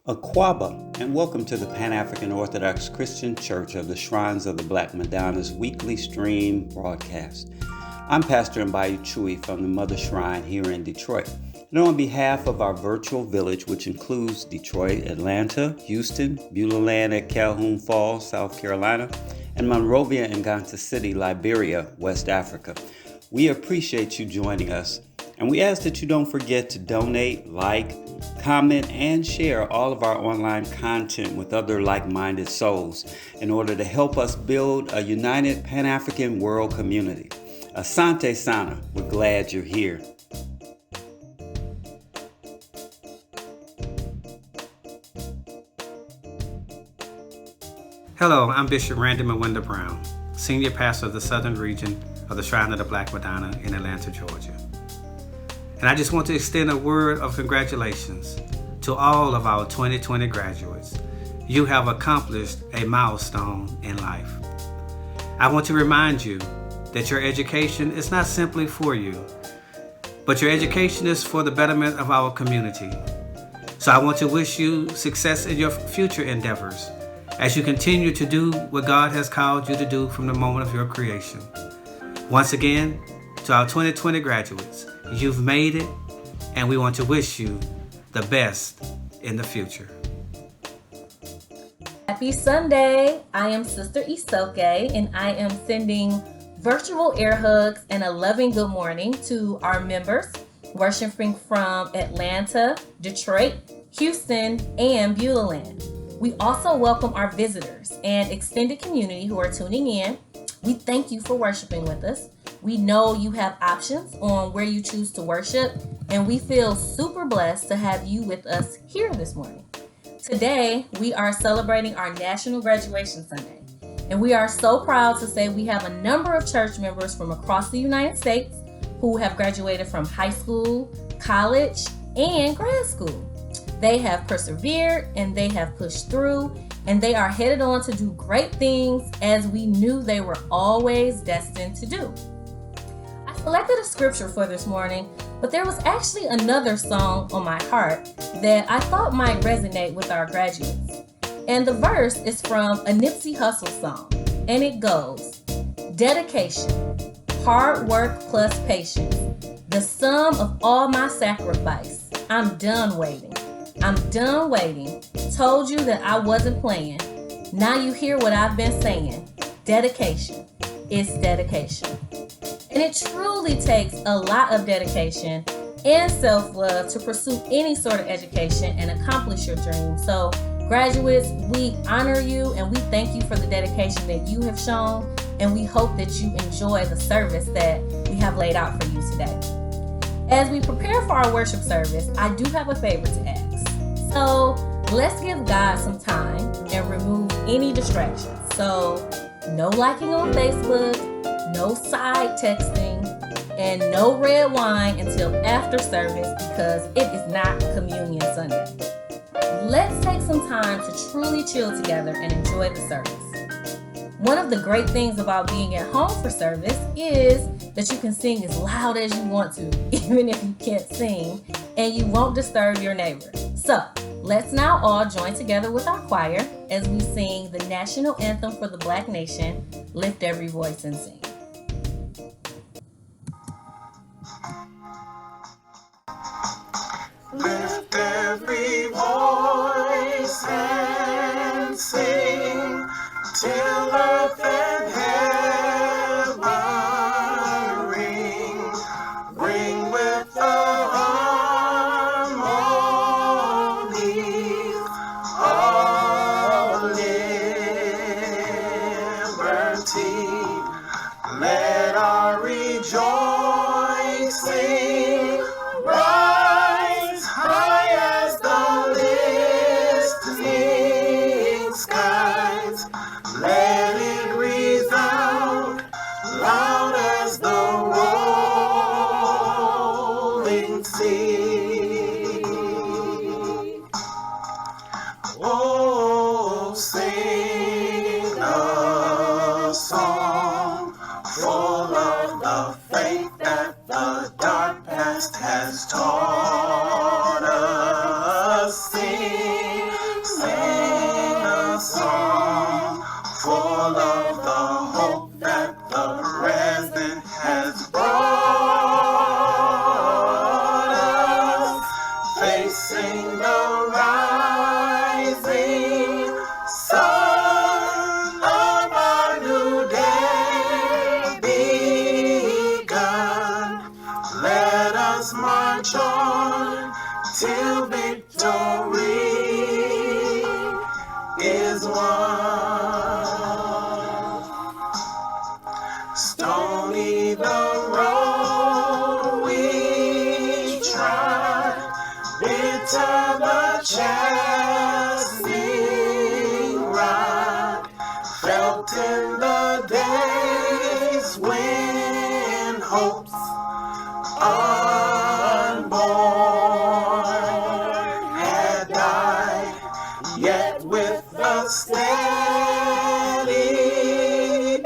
Akwaaba, and welcome to the Pan-African Orthodox Christian Church of the Shrines of the Black Madonna's weekly stream broadcast. I'm Pastor Mbayu Chui from the Mother Shrine here in Detroit. And on behalf of our virtual village, which includes Detroit, Atlanta, Houston, Beulah Land at Calhoun Falls, South Carolina, and Monrovia and Ganta City, Liberia, West Africa, we appreciate you joining us. And we ask that you don't forget to donate, like, comment, and share all of our online content with other like-minded souls in order to help us build a united Pan-African world community. Asante Sana, we're glad you're here. Hello, I'm Bishop Randy Mwenda Brown, Senior Pastor of the Southern Region of the Shrine of the Black Madonna in Atlanta, Georgia. And I just want to extend a word of congratulations to all of our 2020 graduates. You have accomplished a milestone in life. I want to remind you that your education is not simply for you, but your education is for the betterment of our community. So I want to wish you success in your future endeavors as you continue to do what God has called you to do from the moment of your creation. Once again, to our 2020 graduates, you've made it, and we want to wish you the best in the future. Happy Sunday! I am Sister Isoke, and I am sending virtual air hugs and a loving good morning to our members worshiping from Atlanta, Detroit, Houston, and Beulah Land. We also welcome our visitors and extended community who are tuning in. We thank you for worshiping with us. We know you have options on where you choose to worship, and we feel super blessed to have you with us here this morning. Today, we are celebrating our National Graduation Sunday, and we are so proud to say we have a number of church members from across the United States who have graduated from high school, college, and grad school. They have persevered and they have pushed through, and they are headed on to do great things as we knew they were always destined to do. I selected a scripture for this morning, but there was actually another song on my heart that I thought might resonate with our graduates. And the verse is from a Nipsey Hussle song, and it goes, dedication, hard work plus patience, the sum of all my sacrifice. I'm done waiting. I'm done waiting. Told you that I wasn't playing. Now you hear what I've been saying. Dedication. It's dedication. And it truly takes a lot of dedication and self-love to pursue any sort of education and accomplish your dreams. So, graduates, we honor you and we thank you for the dedication that you have shown, and we hope that you enjoy the service that we have laid out for you today. As we prepare for our worship service, I do have a favor to ask. So let's give God some time and remove any distractions. So no liking on Facebook, no side texting, and no red wine until after service because it is not Communion Sunday. Let's take some time to truly chill together and enjoy the service. One of the great things about being at home for service is that you can sing as loud as you want to, even if you can't sing, and you won't disturb your neighbor. So, let's now all join together with our choir as we sing the national anthem for the Black nation, Lift Every Voice and Sing. Lift every voice and sing till earth and heaven ring. Ring with the harmony of liberty. Let our rejoicing rise high as the listening skies. Let sing a song full of the hope that the present has brought us, facing the rising sun of our new day begun. Let us march on till victory is won. Stony the road we trod, bitter the chastening rod, felt in the days when hopes unborn had died, yet with a steady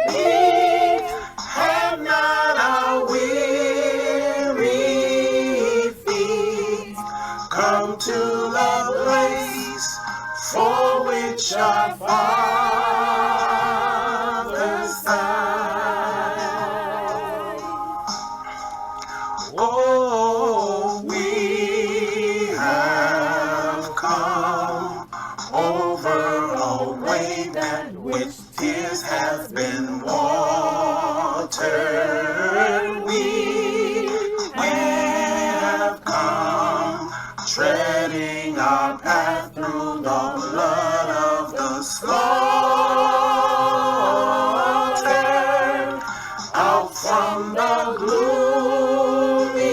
beat have not our weary feet come to the place for which our fathers sighed. Oh, we have come over a way that with tears has been watered. We have come treading our path through the blood of the slaughtered, out from the gloomy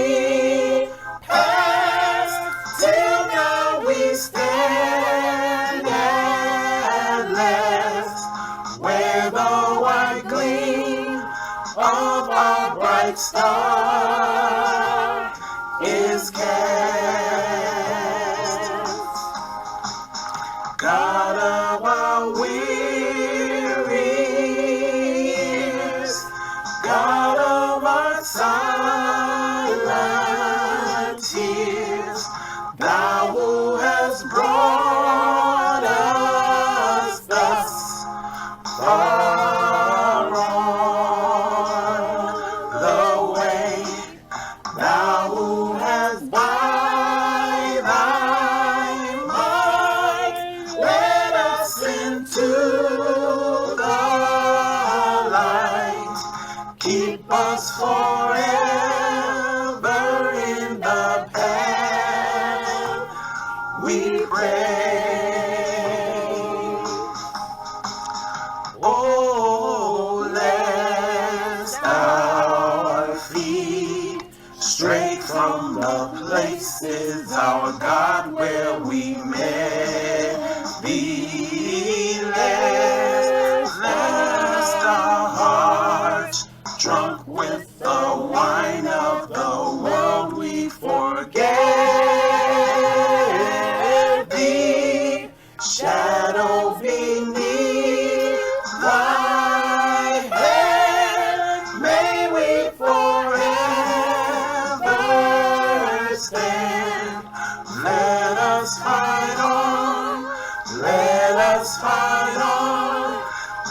past, till now we stand at last, where the white gleam of our bright star is cast. God of our weary years, God of our silent tears, thou who hast brought us thus far on the way, thou who hast by thy might led us into the light, keep us forever in the path we pray. Oh, lest our feet stray from the places, our God, where we may be led, lest our hearts, drunk with the wine of the world, we forget thee, shadow beneath thy hand, may we forever stand. Let us fight on, let us fight on,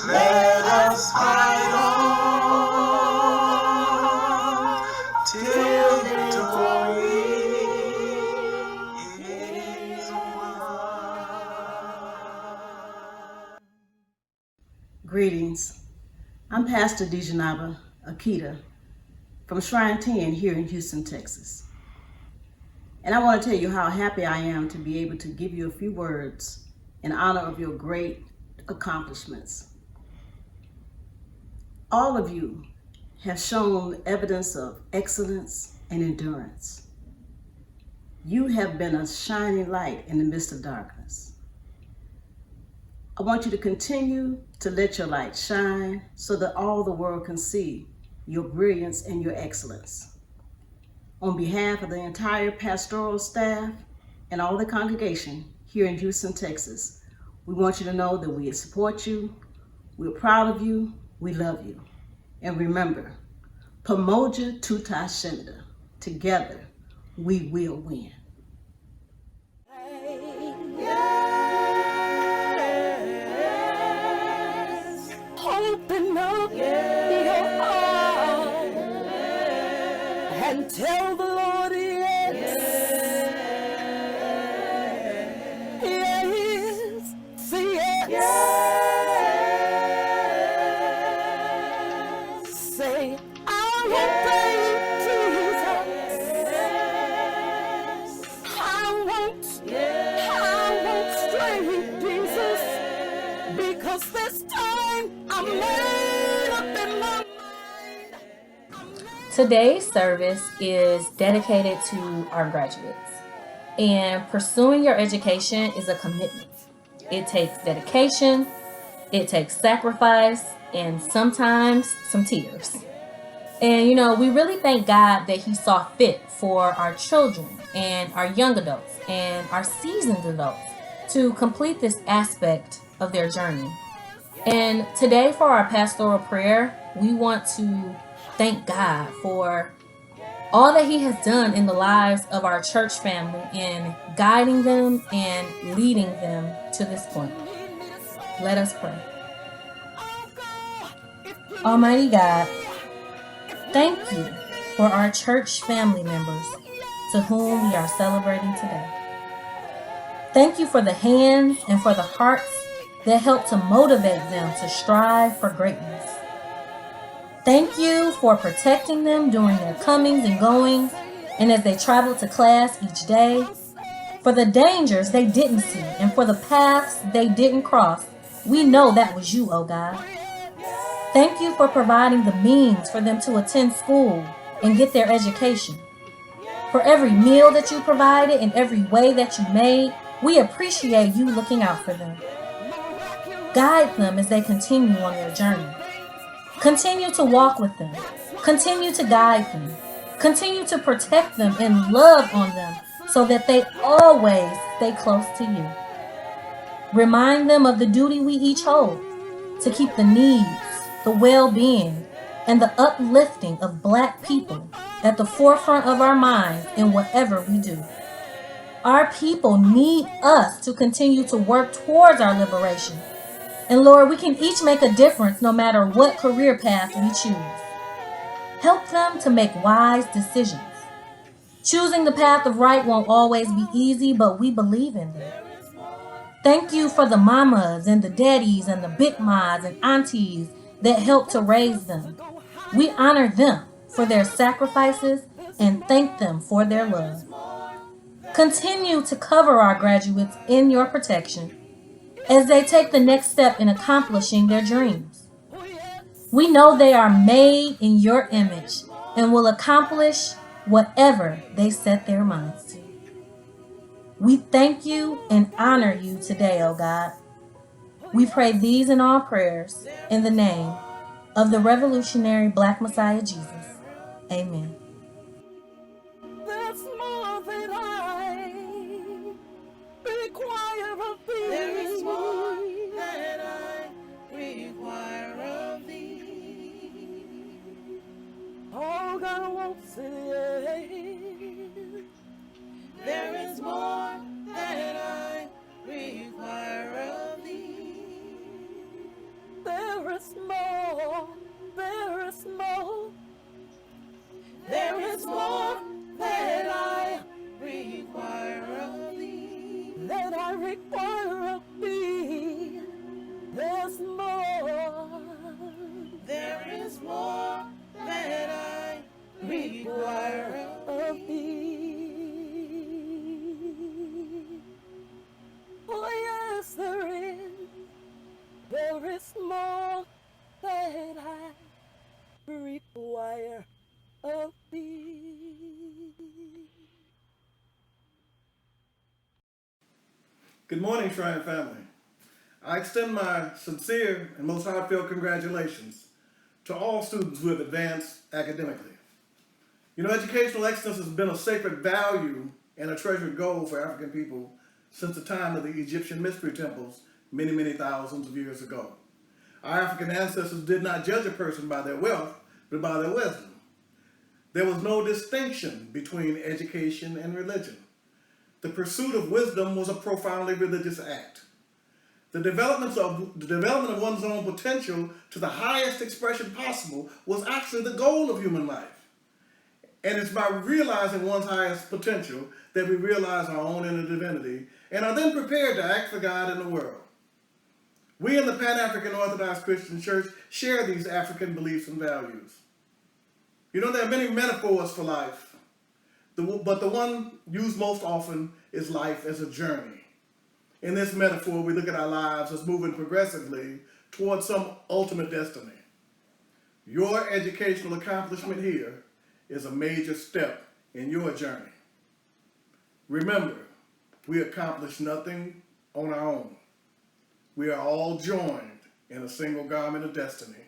let us fight on, till victory is won. Greetings. I'm Pastor Dejanaba Akita from Shrine 10 here in Houston, Texas. And I want to tell you how happy I am to be able to give you a few words in honor of your great accomplishments. All of you have shown evidence of excellence and endurance. You have been a shining light in the midst of darkness. I want you to continue to let your light shine so that all the world can see your brilliance and your excellence. On behalf of the entire pastoral staff and all the congregation here in Houston, Texas, we want you to know that we support you, we're proud of you, we love you. And remember, Pamoja Tutashinda, together we will win. Yeah. Tell the Lord yes. Yes. Say yes. Yes. Say, I will obey Jesus. I won't stray, Jesus, because this time I'm made up in my mind. Today's service is dedicated to our graduates. And pursuing your education is a commitment. It takes dedication, it takes sacrifice, and sometimes some tears. And we really thank God that He saw fit for our children and our young adults and our seasoned adults to complete this aspect of their journey. And today, for our pastoral prayer, we want to thank God for all that He has done in the lives of our church family in guiding them and leading them to this point. Let us pray. Almighty God, thank you for our church family members to whom we are celebrating today. Thank you for the hands and for the hearts that help to motivate them to strive for greatness. Thank you for protecting them during their comings and goings and as they travel to class each day, for the dangers they didn't see and for the paths they didn't cross. We know that was you, oh God. Thank you for providing the means for them to attend school and get their education. For every meal that you provided and every way that you made, we appreciate you looking out for them. Guide them as they continue on their journey. Continue to walk with them. Continue to guide them. Continue to protect them and love on them so that they always stay close to you. Remind them of the duty we each hold to keep the needs, the well-being, and the uplifting of Black people at the forefront of our minds in whatever we do. Our people need us to continue to work towards our liberation. And Lord, we can each make a difference no matter what career path we choose. Help them to make wise decisions. Choosing the path of right won't always be easy, but we believe in them. Thank you for the mamas and the daddies and the big mas and aunties that helped to raise them. We honor them for their sacrifices and thank them for their love. Continue to cover our graduates in your protection as they take the next step in accomplishing their dreams. We know they are made in your image and will accomplish whatever they set their minds to. We thank you and honor you today, O God. We pray these in all prayers in the name of the revolutionary Black Messiah Jesus. Amen. There's more that I require of thee. There is more that I require of thee. Oh, God wants it. There is more that I require of thee. There is more. There is more. There is more that I require of thee. That I require of thee. There's more. There is more that I require of thee. Oh yes, there is. There is more that I require of thee. Good morning, Shrine family. I extend my sincere and most heartfelt congratulations to all students who have advanced academically. You know, educational excellence has been a sacred value and a treasured goal for African people since the time of the Egyptian mystery temples many, many thousands of years ago. Our African ancestors did not judge a person by their wealth, but by their wisdom. There was no distinction between education and religion. The pursuit of wisdom was a profoundly religious act. The development of one's own potential to the highest expression possible was actually the goal of human life. And it's by realizing one's highest potential that we realize our own inner divinity and are then prepared to act for God in the world. We in the Pan-African Orthodox Christian Church share these African beliefs and values. You know, there are many metaphors for life, but the one used most often is life as a journey. In this metaphor, we look at our lives as moving progressively towards some ultimate destiny. Your educational accomplishment here is a major step in your journey. Remember, we accomplish nothing on our own. We are all joined in a single garment of destiny.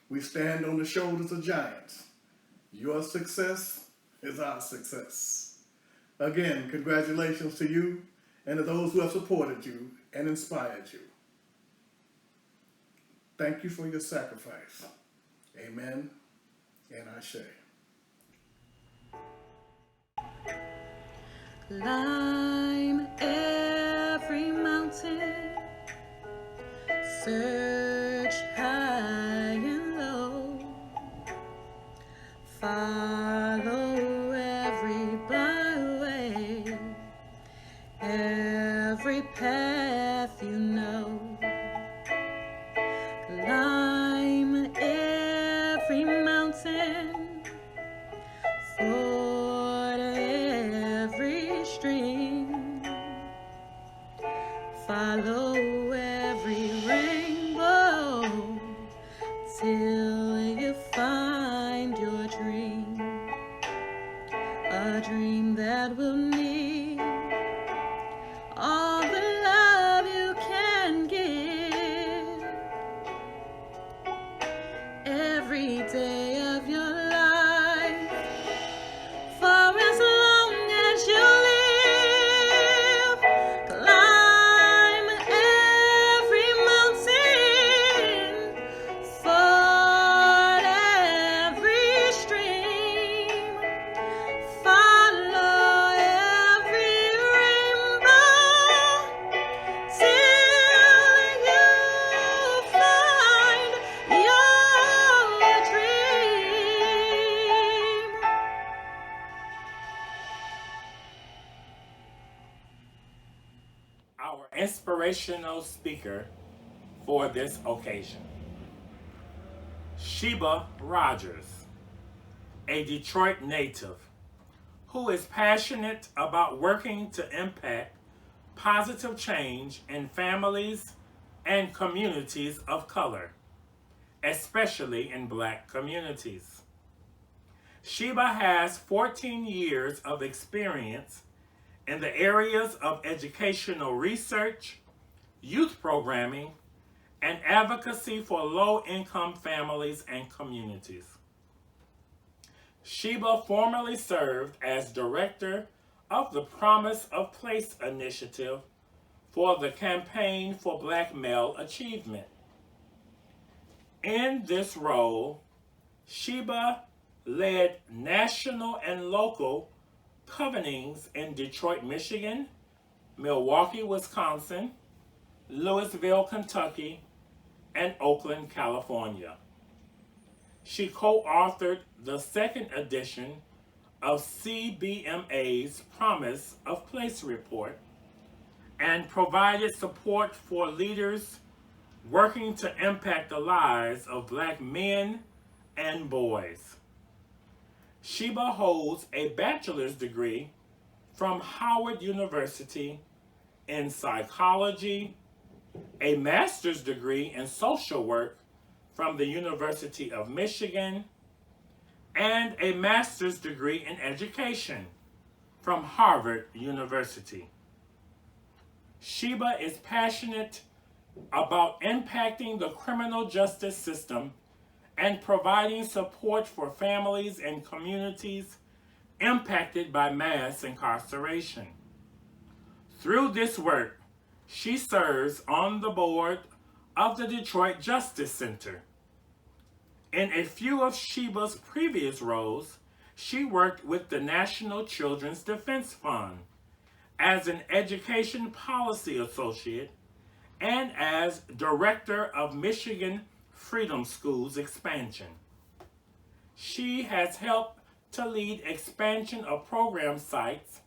We stand on the shoulders of giants. Your success is our success. Again, congratulations to you and to those who have supported you and inspired you. Thank you for your sacrifice. Amen and Ashe. Climb every mountain, search high and low, follow every byway, every path you know. Climb every mountain, ford every stream, follow every rainbow till you find your dream, a dream that will need all the love you can give. Every day of your life, for as long as you live, climb every mountain, ford every stream, follow every rainbow till you find your dream. Our inspirational speaker for this occasion, Sheba Rogers, a Detroit native who is passionate about working to impact positive change in families and communities of color, especially in Black communities. Sheba has 14 years of experience in the areas of educational research, youth programming, and advocacy for low-income families and communities. Sheba formerly served as director of the Promise of Place initiative for the Campaign for Black Male Achievement. In this role, Sheba led national and local covenings in Detroit, Michigan, Milwaukee, Wisconsin, Louisville, Kentucky, and Oakland, California. She co-authored the second edition of CBMA's Promise of Place report and provided support for leaders working to impact the lives of Black men and boys. Sheba holds a bachelor's degree from Howard University in psychology, a master's degree in social work from the University of Michigan, and a master's degree in education from Harvard University. Sheba is passionate about impacting the criminal justice system and providing support for families and communities impacted by mass incarceration. Through this work, she serves on the board of the Detroit Justice Center. In a few of Sheba's previous roles, she worked with the National Children's Defense Fund as an education policy associate and as director of Michigan Freedom Schools expansion. She has helped to lead expansion of program sites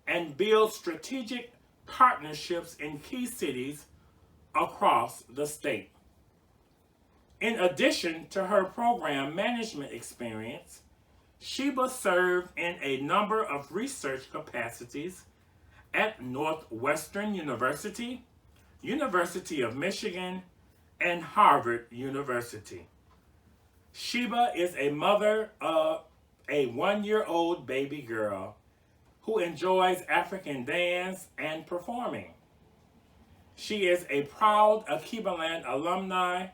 and build strategic partnerships in key cities across the state. In addition to her program management experience, Sheba served in a number of research capacities at Northwestern University, University of Michigan, and Harvard University. Sheba is a mother of a 1-year-old baby girl who enjoys African dance and performing. She is a proud Akwaaba alumni,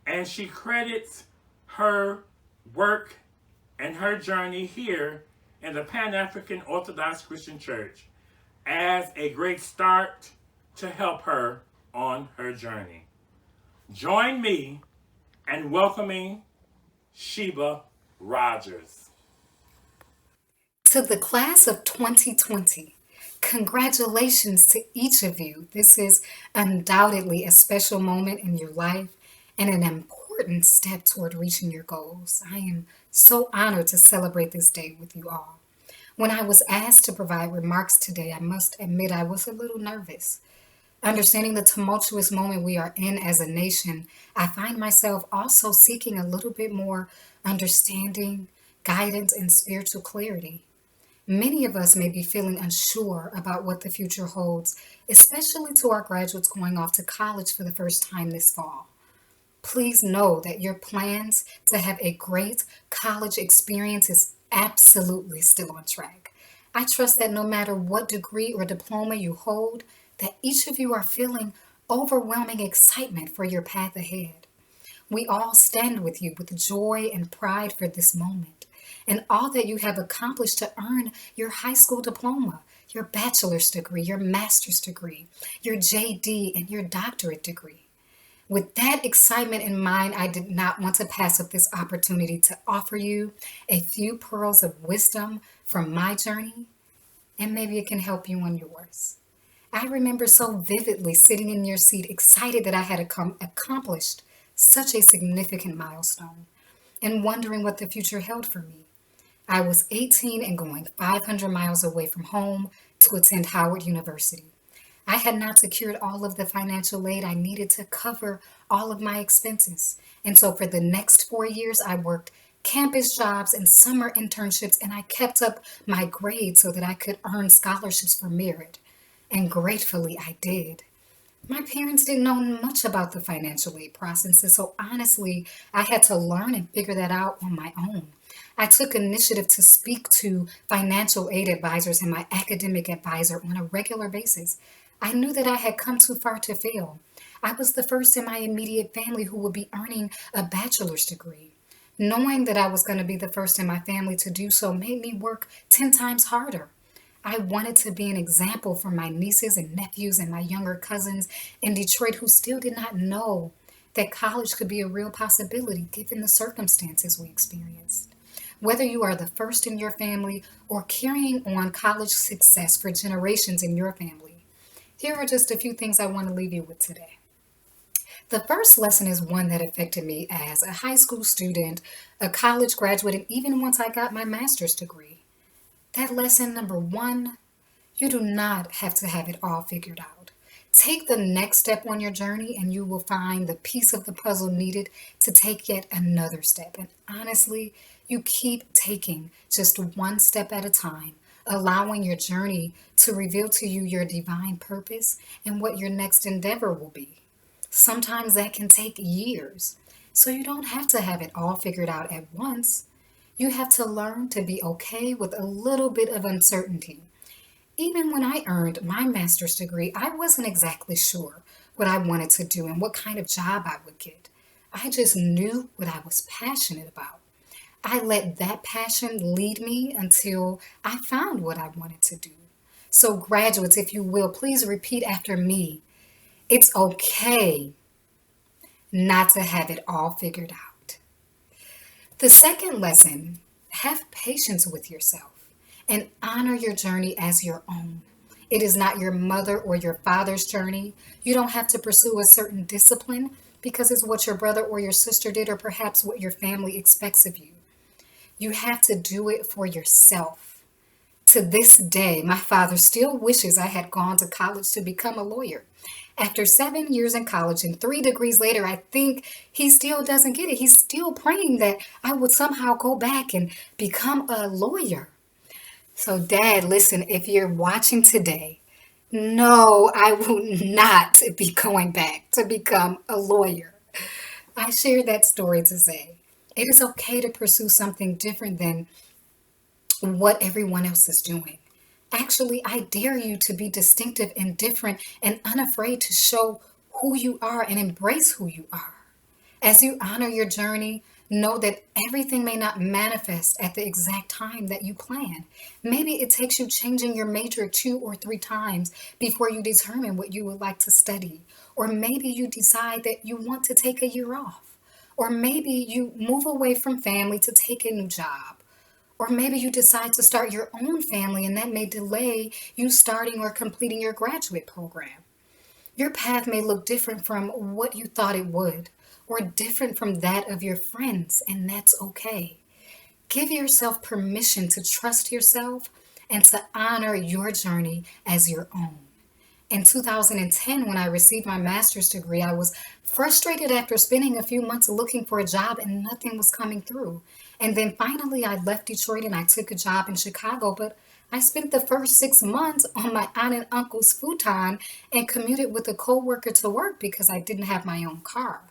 and she credits her work and her journey here in the Pan-African Orthodox Christian Church as a great start to help her on her journey. Join me in welcoming Sheba Rogers. To the class of 2020, congratulations to each of you. This is undoubtedly a special moment in your life and an important step toward reaching your goals. I am so honored to celebrate this day with you all. When I was asked to provide remarks today, I must admit I was a little nervous. Understanding the tumultuous moment we are in as a nation, I find myself also seeking a little bit more understanding, guidance, and spiritual clarity. Many of us may be feeling unsure about what the future holds, especially to our graduates going off to college for the first time this fall. Please know that your plans to have a great college experience is absolutely still on track. I trust that no matter what degree or diploma you hold, that each of you are feeling overwhelming excitement for your path ahead. We all stand with you with joy and pride for this moment and all that you have accomplished to earn your high school diploma, your bachelor's degree, your master's degree, your JD, and your doctorate degree. With that excitement in mind, I did not want to pass up this opportunity to offer you a few pearls of wisdom from my journey, and maybe it can help you on yours. I remember so vividly sitting in your seat, excited that I had accomplished such a significant milestone, and wondering what the future held for me. I was 18 and going 500 miles away from home to attend Howard University. I had not secured all of the financial aid I needed to cover all of my expenses. And so for the next 4 years, I worked campus jobs and summer internships, and I kept up my grades so that I could earn scholarships for merit. And gratefully, I did. My parents didn't know much about the financial aid processes, so honestly, I had to learn and figure that out on my own. I took initiative to speak to financial aid advisors and my academic advisor on a regular basis. I knew that I had come too far to fail. I was the first in my immediate family who would be earning a bachelor's degree. Knowing that I was going to be the first in my family to do so made me work 10 times harder. I wanted to be an example for my nieces and nephews and my younger cousins in Detroit who still did not know that college could be a real possibility given the circumstances we experienced. Whether you are the first in your family or carrying on college success for generations in your family, here are just a few things I want to leave you with today. The first lesson is one that affected me as a high school student, a college graduate, and even once I got my master's degree. That lesson, number one, you do not have to have it all figured out. Take the next step on your journey and you will find the piece of the puzzle needed to take yet another step. And honestly, you keep taking just one step at a time, allowing your journey to reveal to you your divine purpose and what your next endeavor will be. Sometimes that can take years, so you don't have to have it all figured out at once. You have to learn to be okay with a little bit of uncertainty. Even when I earned my master's degree, I wasn't exactly sure what I wanted to do and what kind of job I would get. I just knew what I was passionate about. I let that passion lead me until I found what I wanted to do. So graduates, if you will, please repeat after me. It's okay not to have it all figured out. The second lesson, have patience with yourself and honor your journey as your own. It is not your mother or your father's journey. You don't have to pursue a certain discipline because it's what your brother or your sister did or perhaps what your family expects of you. You have to do it for yourself. To this day, my father still wishes I had gone to college to become a lawyer. After 7 years in college and 3 degrees later, I think he still doesn't get it. He's still praying that I would somehow go back and become a lawyer. So, Dad, listen, if you're watching today, no, I will not be going back to become a lawyer. I share that story to say it is okay to pursue something different than what everyone else is doing. Actually, I dare you to be distinctive and different and unafraid to show who you are and embrace who you are. As you honor your journey, know that everything may not manifest at the exact time that you plan. Maybe it takes you changing your major 2 or 3 times before you determine what you would like to study. Or maybe you decide that you want to take a year off. Or maybe you move away from family to take a new job. Or maybe you decide to start your own family and that may delay you starting or completing your graduate program. Your path may look different from what you thought it would, or different from that of your friends, and that's okay. Give yourself permission to trust yourself and to honor your journey as your own. In 2010, when I received my master's degree, I was frustrated after spending a few months looking for a job and nothing was coming through. And then finally, I left Detroit and I took a job in Chicago, but I spent the first 6 months on my aunt and uncle's futon and commuted with a coworker to work because I didn't have my own car.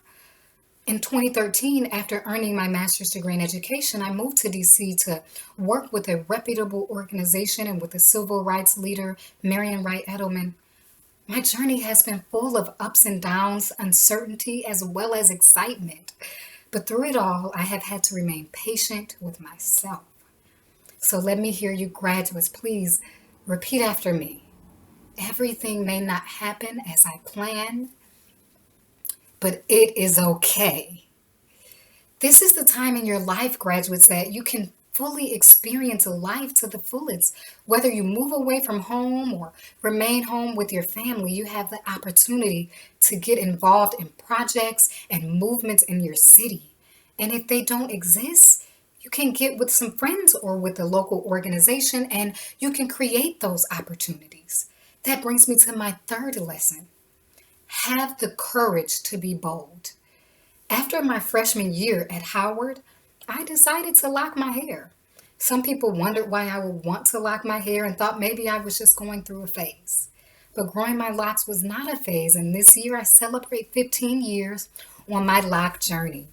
In 2013, after earning my master's degree in education, I moved to DC to work with a reputable organization and with the civil rights leader, Marian Wright Edelman. My journey has been full of ups and downs, uncertainty, as well as excitement. But through it all, I have had to remain patient with myself. So let me hear you graduates, please repeat after me. Everything may not happen as I plan, but it is okay. This is the time in your life, graduates, that you can fully experience life to the fullest. Whether you move away from home or remain home with your family, you have the opportunity to get involved in projects and movements in your city. And if they don't exist, you can get with some friends or with a local organization and you can create those opportunities. That brings me to my third lesson. Have the courage to be bold. After my freshman year at Howard, I decided to lock my hair. Some people wondered why I would want to lock my hair and thought maybe I was just going through a phase. But growing my locks was not a phase, and this year I celebrate 15 years on my lock journey.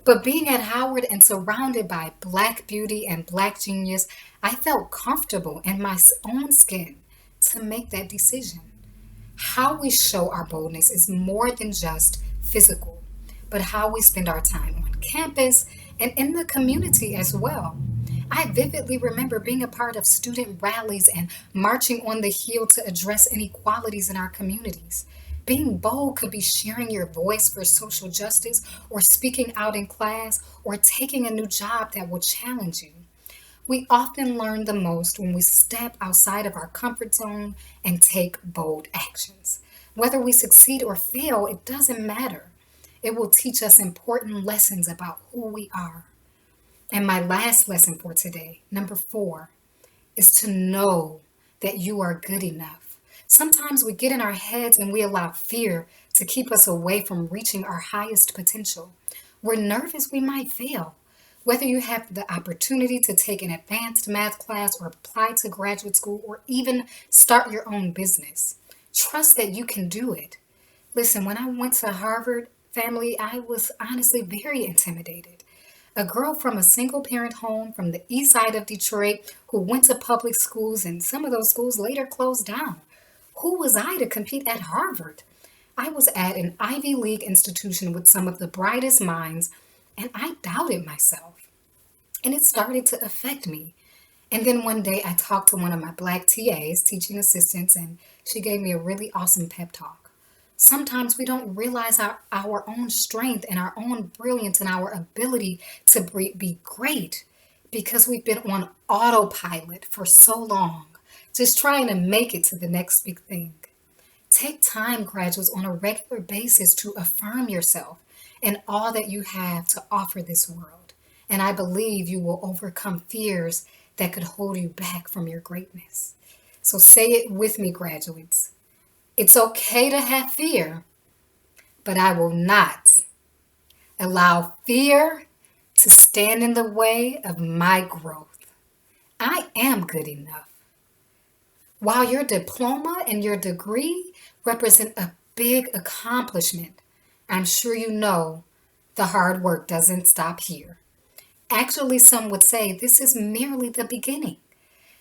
But being at Howard and surrounded by Black beauty and Black genius, I felt comfortable in my own skin to make that decision. How we show our boldness is more than just physical, but how we spend our time on campus and in the community as well. I vividly remember being a part of student rallies and marching on the Hill to address inequalities in our communities. Being bold could be sharing your voice for social justice, or speaking out in class, or taking a new job that will challenge you. We often learn the most when we step outside of our comfort zone and take bold actions. Whether we succeed or fail, it doesn't matter. It will teach us important lessons about who we are. And my last lesson for today, number 4, is to know that you are good enough. Sometimes we get in our heads and we allow fear to keep us away from reaching our highest potential. We're nervous we might fail. Whether you have the opportunity to take an advanced math class or apply to graduate school or even start your own business, trust that you can do it. Listen, when I went to Harvard, family, I was honestly very intimidated. A girl from a single parent home from the east side of Detroit who went to public schools, and some of those schools later closed down. Who was I to compete at Harvard? I was at an Ivy League institution with some of the brightest minds, and I doubted myself. And it started to affect me. And then one day I talked to one of my Black TAs, teaching assistants, and she gave me a really awesome pep talk. Sometimes we don't realize our own strength and our own brilliance and our ability to be great because we've been on autopilot for so long, just trying to make it to the next big thing. Take time, graduates, on a regular basis to affirm yourself and all that you have to offer this world. And I believe you will overcome fears that could hold you back from your greatness. So say it with me, graduates. It's okay to have fear, but I will not allow fear to stand in the way of my growth. I am good enough. While your diploma and your degree represent a big accomplishment, I'm sure you know the hard work doesn't stop here. Actually, some would say this is merely the beginning.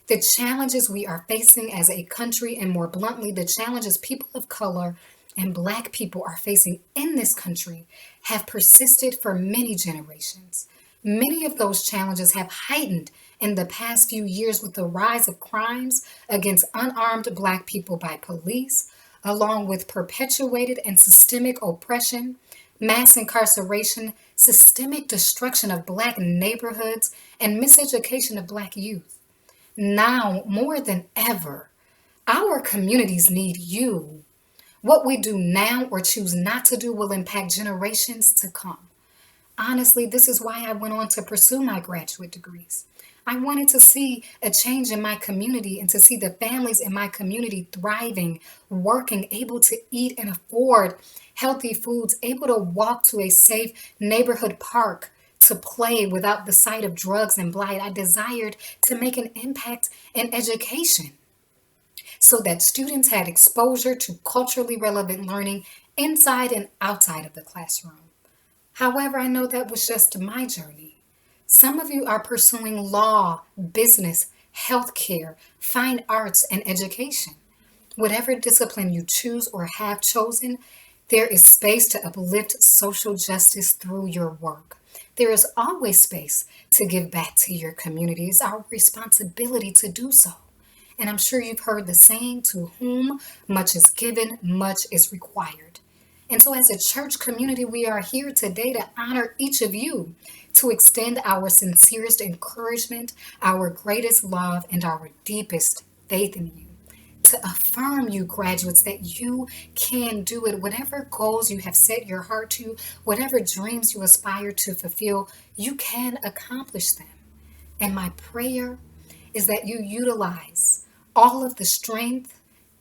The challenges we are facing as a country, and more bluntly, the challenges people of color and Black people are facing in this country, have persisted for many generations. Many of those challenges have heightened in the past few years with the rise of crimes against unarmed Black people by police, along with perpetuated and systemic oppression, mass incarceration, systemic destruction of Black neighborhoods, and miseducation of Black youth. Now, more than ever, our communities need you. What we do now or choose not to do will impact generations to come. Honestly, this is why I went on to pursue my graduate degrees. I wanted to see a change in my community and to see the families in my community thriving, working, able to eat and afford healthy foods, able to walk to a safe neighborhood park, to play without the sight of drugs and blight. I desired to make an impact in education so that students had exposure to culturally relevant learning inside and outside of the classroom. However, I know that was just my journey. Some of you are pursuing law, business, healthcare, fine arts, and education. Whatever discipline you choose or have chosen, there is space to uplift social justice through your work. There is always space to give back to your community. It's our responsibility to do so. And I'm sure you've heard the saying, to whom much is given, much is required. And so as a church community, we are here today to honor each of you, to extend our sincerest encouragement, our greatest love, and our deepest faith in you. To affirm you, graduates, that you can do it. Whatever goals you have set your heart to, whatever dreams you aspire to fulfill, you can accomplish them. And my prayer is that you utilize all of the strength,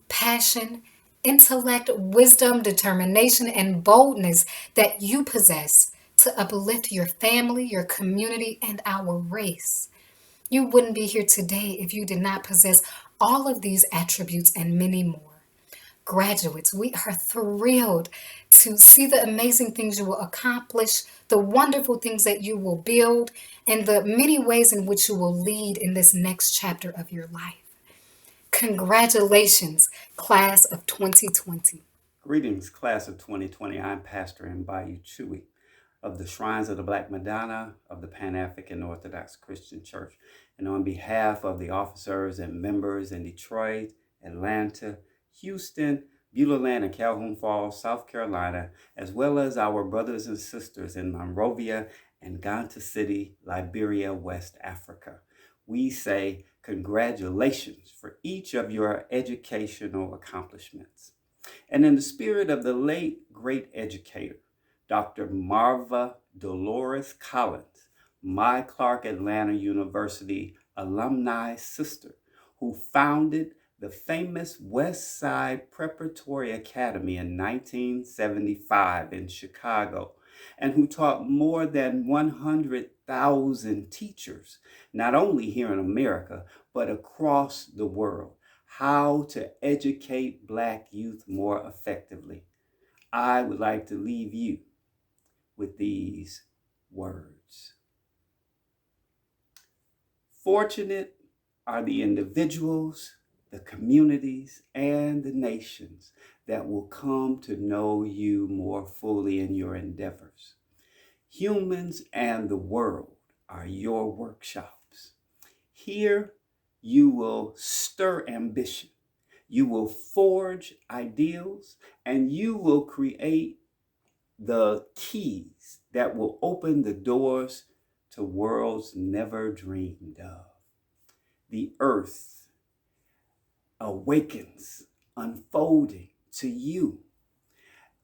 passion, intellect, wisdom, determination, and boldness that you possess to uplift your family, your community, and our race. You wouldn't be here today if you did not possess all of these attributes and many more. Graduates, we are thrilled to see the amazing things you will accomplish, the wonderful things that you will build, and the many ways in which you will lead in this next chapter of your life. Congratulations, class of 2020. Greetings, class of 2020. I'm Pastor Mbayu Chui of the Shrines of the Black Madonna of the Pan-African Orthodox Christian Church. And on behalf of the officers and members in Detroit, Atlanta, Houston, Beulah Land, and Calhoun Falls, South Carolina, as well as our brothers and sisters in Monrovia and Ganta City, Liberia, West Africa, we say congratulations for each of your educational accomplishments. And in the spirit of the late great educator, Dr. Marva Dolores Collins, my Clark Atlanta University alumni sister, who founded the famous West Side Preparatory Academy in 1975 in Chicago, and who taught more than 100,000 teachers, not only here in America, but across the world, how to educate Black youth more effectively. I would like to leave you with these words. Fortunate are the individuals, the communities, and the nations that will come to know you more fully in your endeavors. Humans and the world are your workshops. Here you will stir ambition, you will forge ideals, and you will create the keys that will open the doors to worlds never dreamed of. The earth awakens, unfolding to you.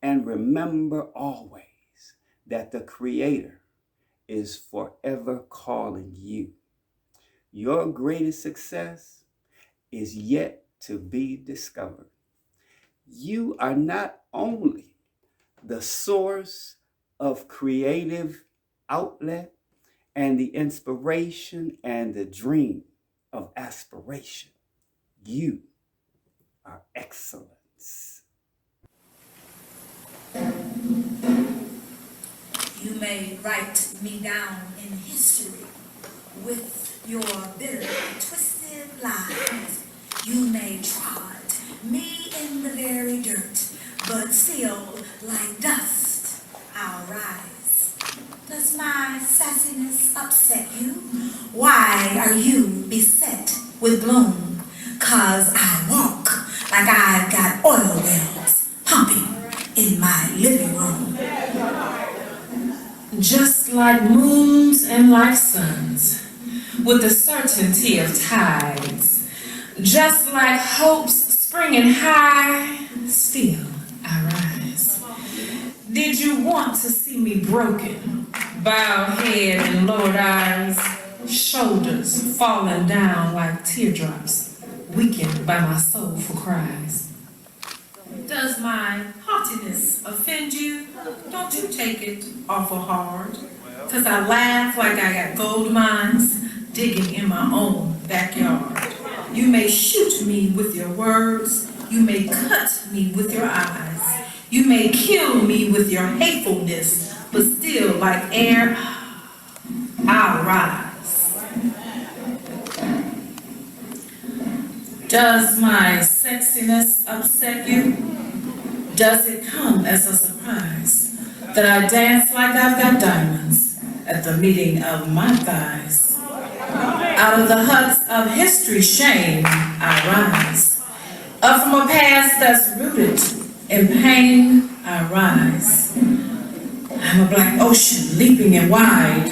And remember always that the Creator is forever calling you. Your greatest success is yet to be discovered. You are not only the source of creative outlet and the inspiration and the dream of aspiration. You are excellence. You may write me down in history with your bitter, twisted lies. You may trod me in the very dirt, but still, like dust, I'll rise. Does my sassiness upset you? Why are you beset with gloom? 'Cause I walk like I've got oil wells pumping in my living room. Just like moons and like suns, with the certainty of tides, just like hopes springing high, still I rise. Did you want to see me broken, bowed head and lowered eyes, shoulders falling down like teardrops, weakened by my soulful cries? Does my haughtiness offend you? Don't you take it awful hard. 'Cause I laugh like I got gold mines digging in my own backyard. You may shoot me with your words. You may cut me with your eyes. You may kill me with your hatefulness, but still like air, I'll rise. Does my sexiness upset you? Does it come as a surprise that I dance like I've got diamonds at the meeting of my thighs? Out of the huts of history's shame I rise. Up from a past that's rooted in pain I rise. I'm a black ocean leaping and wide,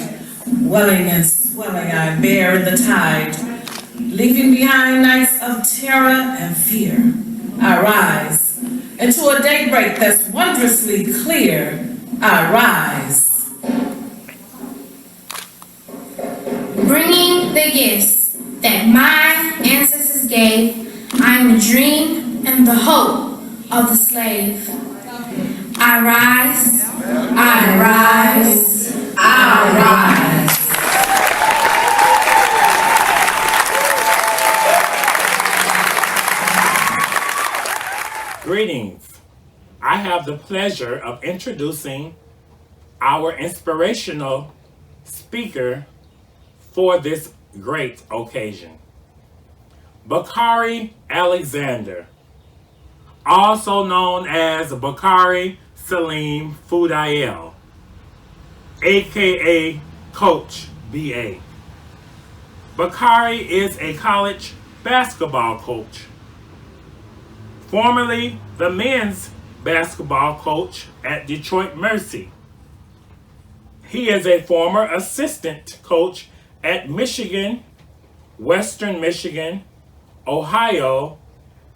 welling and swelling I bear in the tide. Leaving behind nights of terror and fear, I rise. Into a daybreak that's wondrously clear, I rise. Bringing the gifts that my ancestors gave, I am the dream and the hope of the slave. I rise, I rise, I rise. Greetings. I have the pleasure of introducing our inspirational speaker for this great occasion. Bakari Alexander, also known as Bakari Salim Fudayel, aka Coach BA. Bakari is a college basketball coach, formerly the men's basketball coach at Detroit Mercy. He is a former assistant coach at Michigan, Western Michigan, Ohio,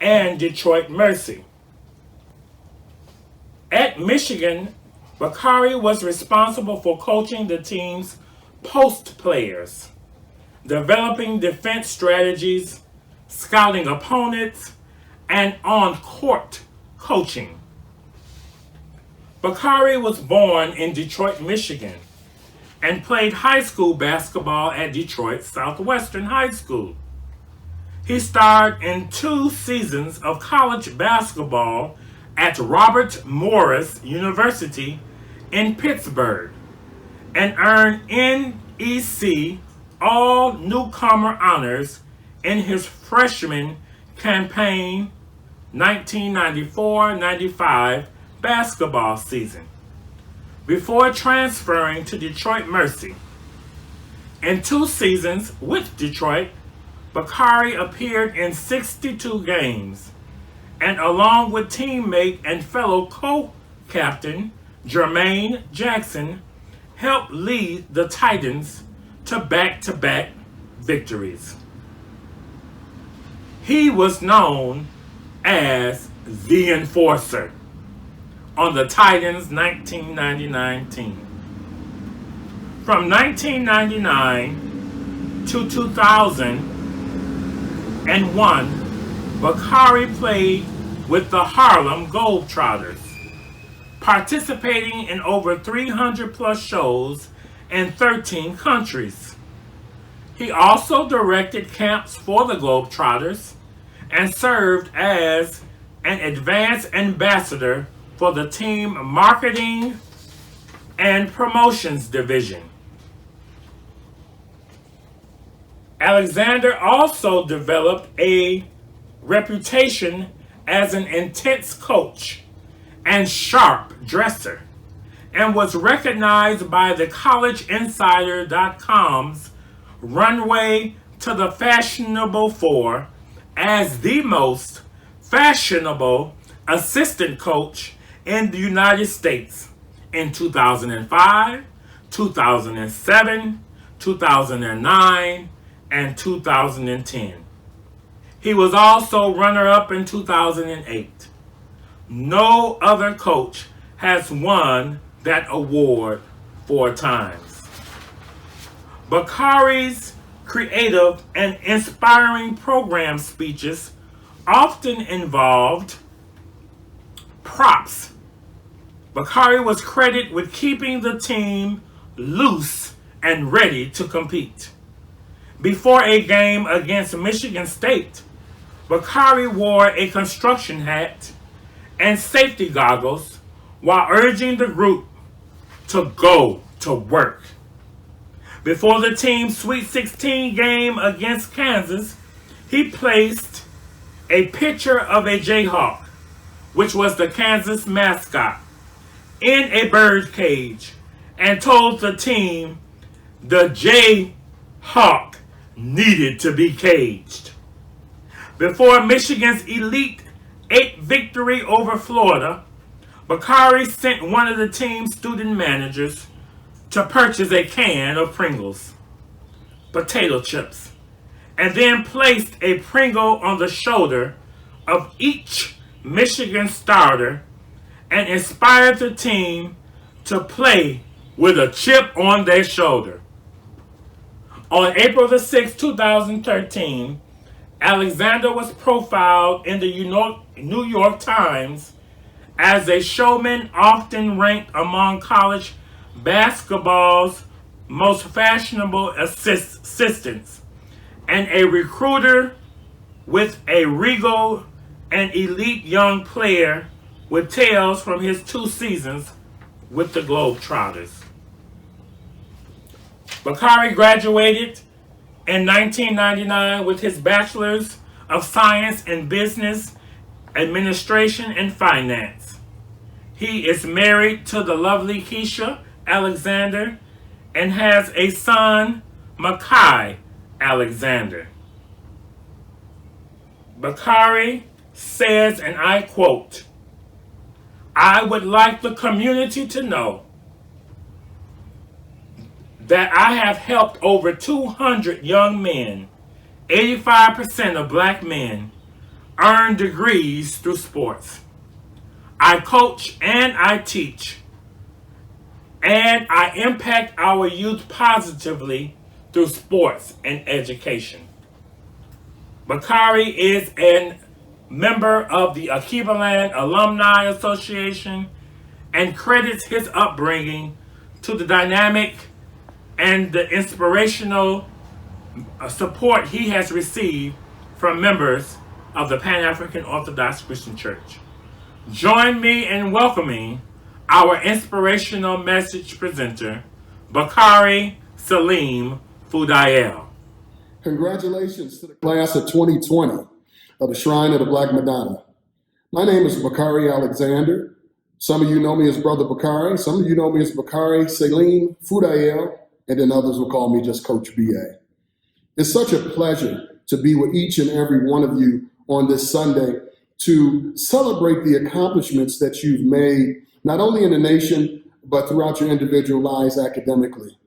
and Detroit Mercy. At Michigan, Bakari was responsible for coaching the team's post players, developing defense strategies, scouting opponents, and on-court coaching. Bakari was born in Detroit, Michigan, and played high school basketball at Detroit Southwestern High School. He starred in 2 seasons of college basketball at Robert Morris University in Pittsburgh, and earned NEC All-Newcomer honors in his freshman campaign 1994-95 basketball season, before transferring to Detroit Mercy. In 2 seasons with Detroit, Bakari appeared in 62 games, and along with teammate and fellow co-captain Jermaine Jackson, helped lead the Titans to back-to-back victories. He was known as the Enforcer on the Titans' 1999 team. From 1999 to 2001, Bakari played with the Harlem Globetrotters, participating in over 300 plus shows in 13 countries. He also directed camps for the Globetrotters and served as an advanced ambassador for the team marketing and promotions division. Alexander also developed a reputation as an intense coach and sharp dresser, and was recognized by the collegeinsider.com's Runway to the Fashionable 4 as the most fashionable assistant coach in the United States in 2005, 2007, 2009, and 2010. He was also runner-up in 2008. No other coach has won that award 4 times. Bakari's creative and inspiring program speeches often involved props. Bakari was credited with keeping the team loose and ready to compete. Before a game against Michigan State, Bakari wore a construction hat and safety goggles while urging the group to go to work. Before the team's Sweet 16 game against Kansas, he placed a picture of a Jayhawk, which was the Kansas mascot, in a bird cage and told the team the Jayhawk needed to be caged. Before Michigan's Elite 8 victory over Florida, Bakari sent one of the team's student managers to purchase a can of Pringles potato chips, and then placed a Pringle on the shoulder of each Michigan starter and inspired the team to play with a chip on their shoulder. On April the 6th, 2013, Alexander was profiled in the New York Times as a showman often ranked among college basketball's most fashionable assistants, and a recruiter with a regal and elite young player with tales from his 2 seasons with the Globetrotters. Bakari graduated in 1999 with his Bachelor's of Science in Business Administration and Finance. He is married to the lovely Keisha Alexander and has a son, Makai Alexander. Bakari says, and I quote, "I would like the community to know that I have helped over 200 young men, 85% of black men, earn degrees through sports. I coach and I teach, and I impact our youth positively through sports and education." Bakari is a member of the Akwaaba Alumni Association and credits his upbringing to the dynamic and the inspirational support he has received from members of the Pan-African Orthodox Christian Church. Join me in welcoming our inspirational message presenter, Bakari Salim Fudael. Congratulations to the class of 2020 of the Shrine of the Black Madonna. My name is Bacari Alexander. Some of you know me as Brother Bakari. Some of you know me as Bakari Salim Fudael, and then others will call me just Coach BA. It's such a pleasure to be with each and every one of you on this Sunday to celebrate the accomplishments that you've made, not only in the nation, but throughout your individual lives academically.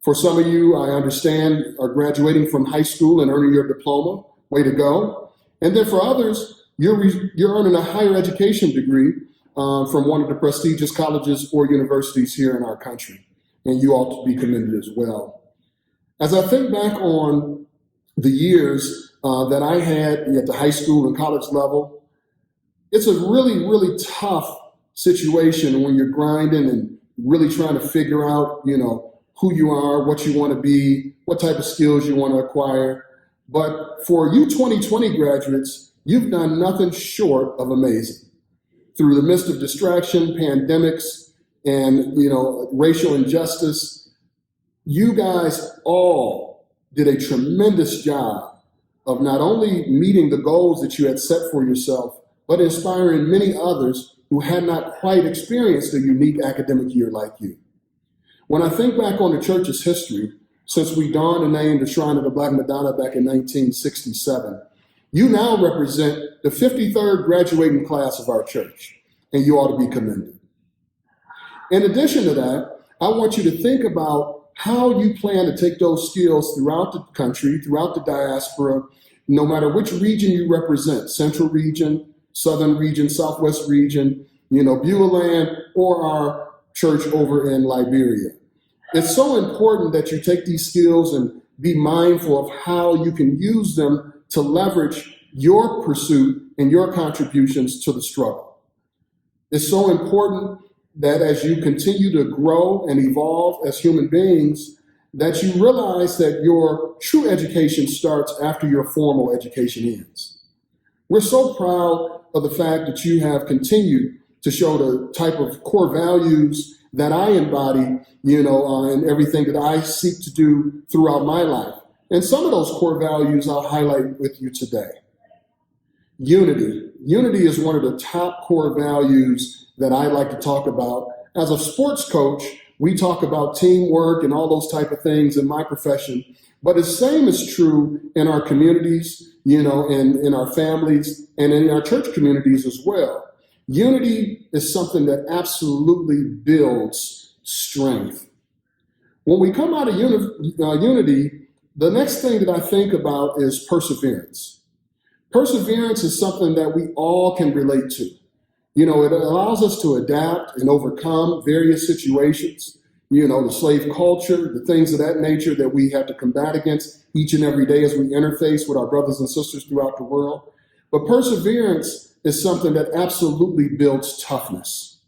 For some of you, I understand, are graduating from high school and earning your diploma. Way to go. And then for others, you're earning a higher education degree from one of the prestigious colleges or universities here in our country. and you ought to be commended as well. As I think back on the years that I had at the high school and college level, it's a really, really tough situation when you're grinding and really trying to figure out, who you are, what you want to be, what type of skills you want to acquire. But for you 2020 graduates, you've done nothing short of amazing. Through the midst of distraction, pandemics, and racial injustice, you guys all did a tremendous job of not only meeting the goals that you had set for yourself, but inspiring many others who had not quite experienced a unique academic year like you. When I think back on the church's history, since we donned and named the Shrine of the Black Madonna back in 1967, you now represent the 53rd graduating class of our church, and you ought to be commended. In addition to that, I want you to think about how you plan to take those skills throughout the country, throughout the diaspora, no matter which region you represent, Central Region, Southern Region, Southwest Region, Beulah Land, or our church over in Liberia. It's so important that you take these skills and be mindful of how you can use them to leverage your pursuit and your contributions to the struggle. It's so important that as you continue to grow and evolve as human beings, that you realize that your true education starts after your formal education ends. We're so proud of the fact that you have continued to show the type of core values that I embody, and everything that I seek to do throughout my life. And some of those core values I'll highlight with you today. Unity. Unity is one of the top core values that I like to talk about. As a sports coach, we talk about teamwork and all those type of things in my profession, but the same is true in our communities, in our families, and in our church communities as well. Unity is something that absolutely builds strength. When we come out of unity, the next thing that I think about is perseverance. Perseverance is something that we all can relate to. It allows us to adapt and overcome various situations, the slave culture, the things of that nature that we have to combat against each and every day as we interface with our brothers and sisters throughout the world. But perseverance is something that absolutely builds toughness.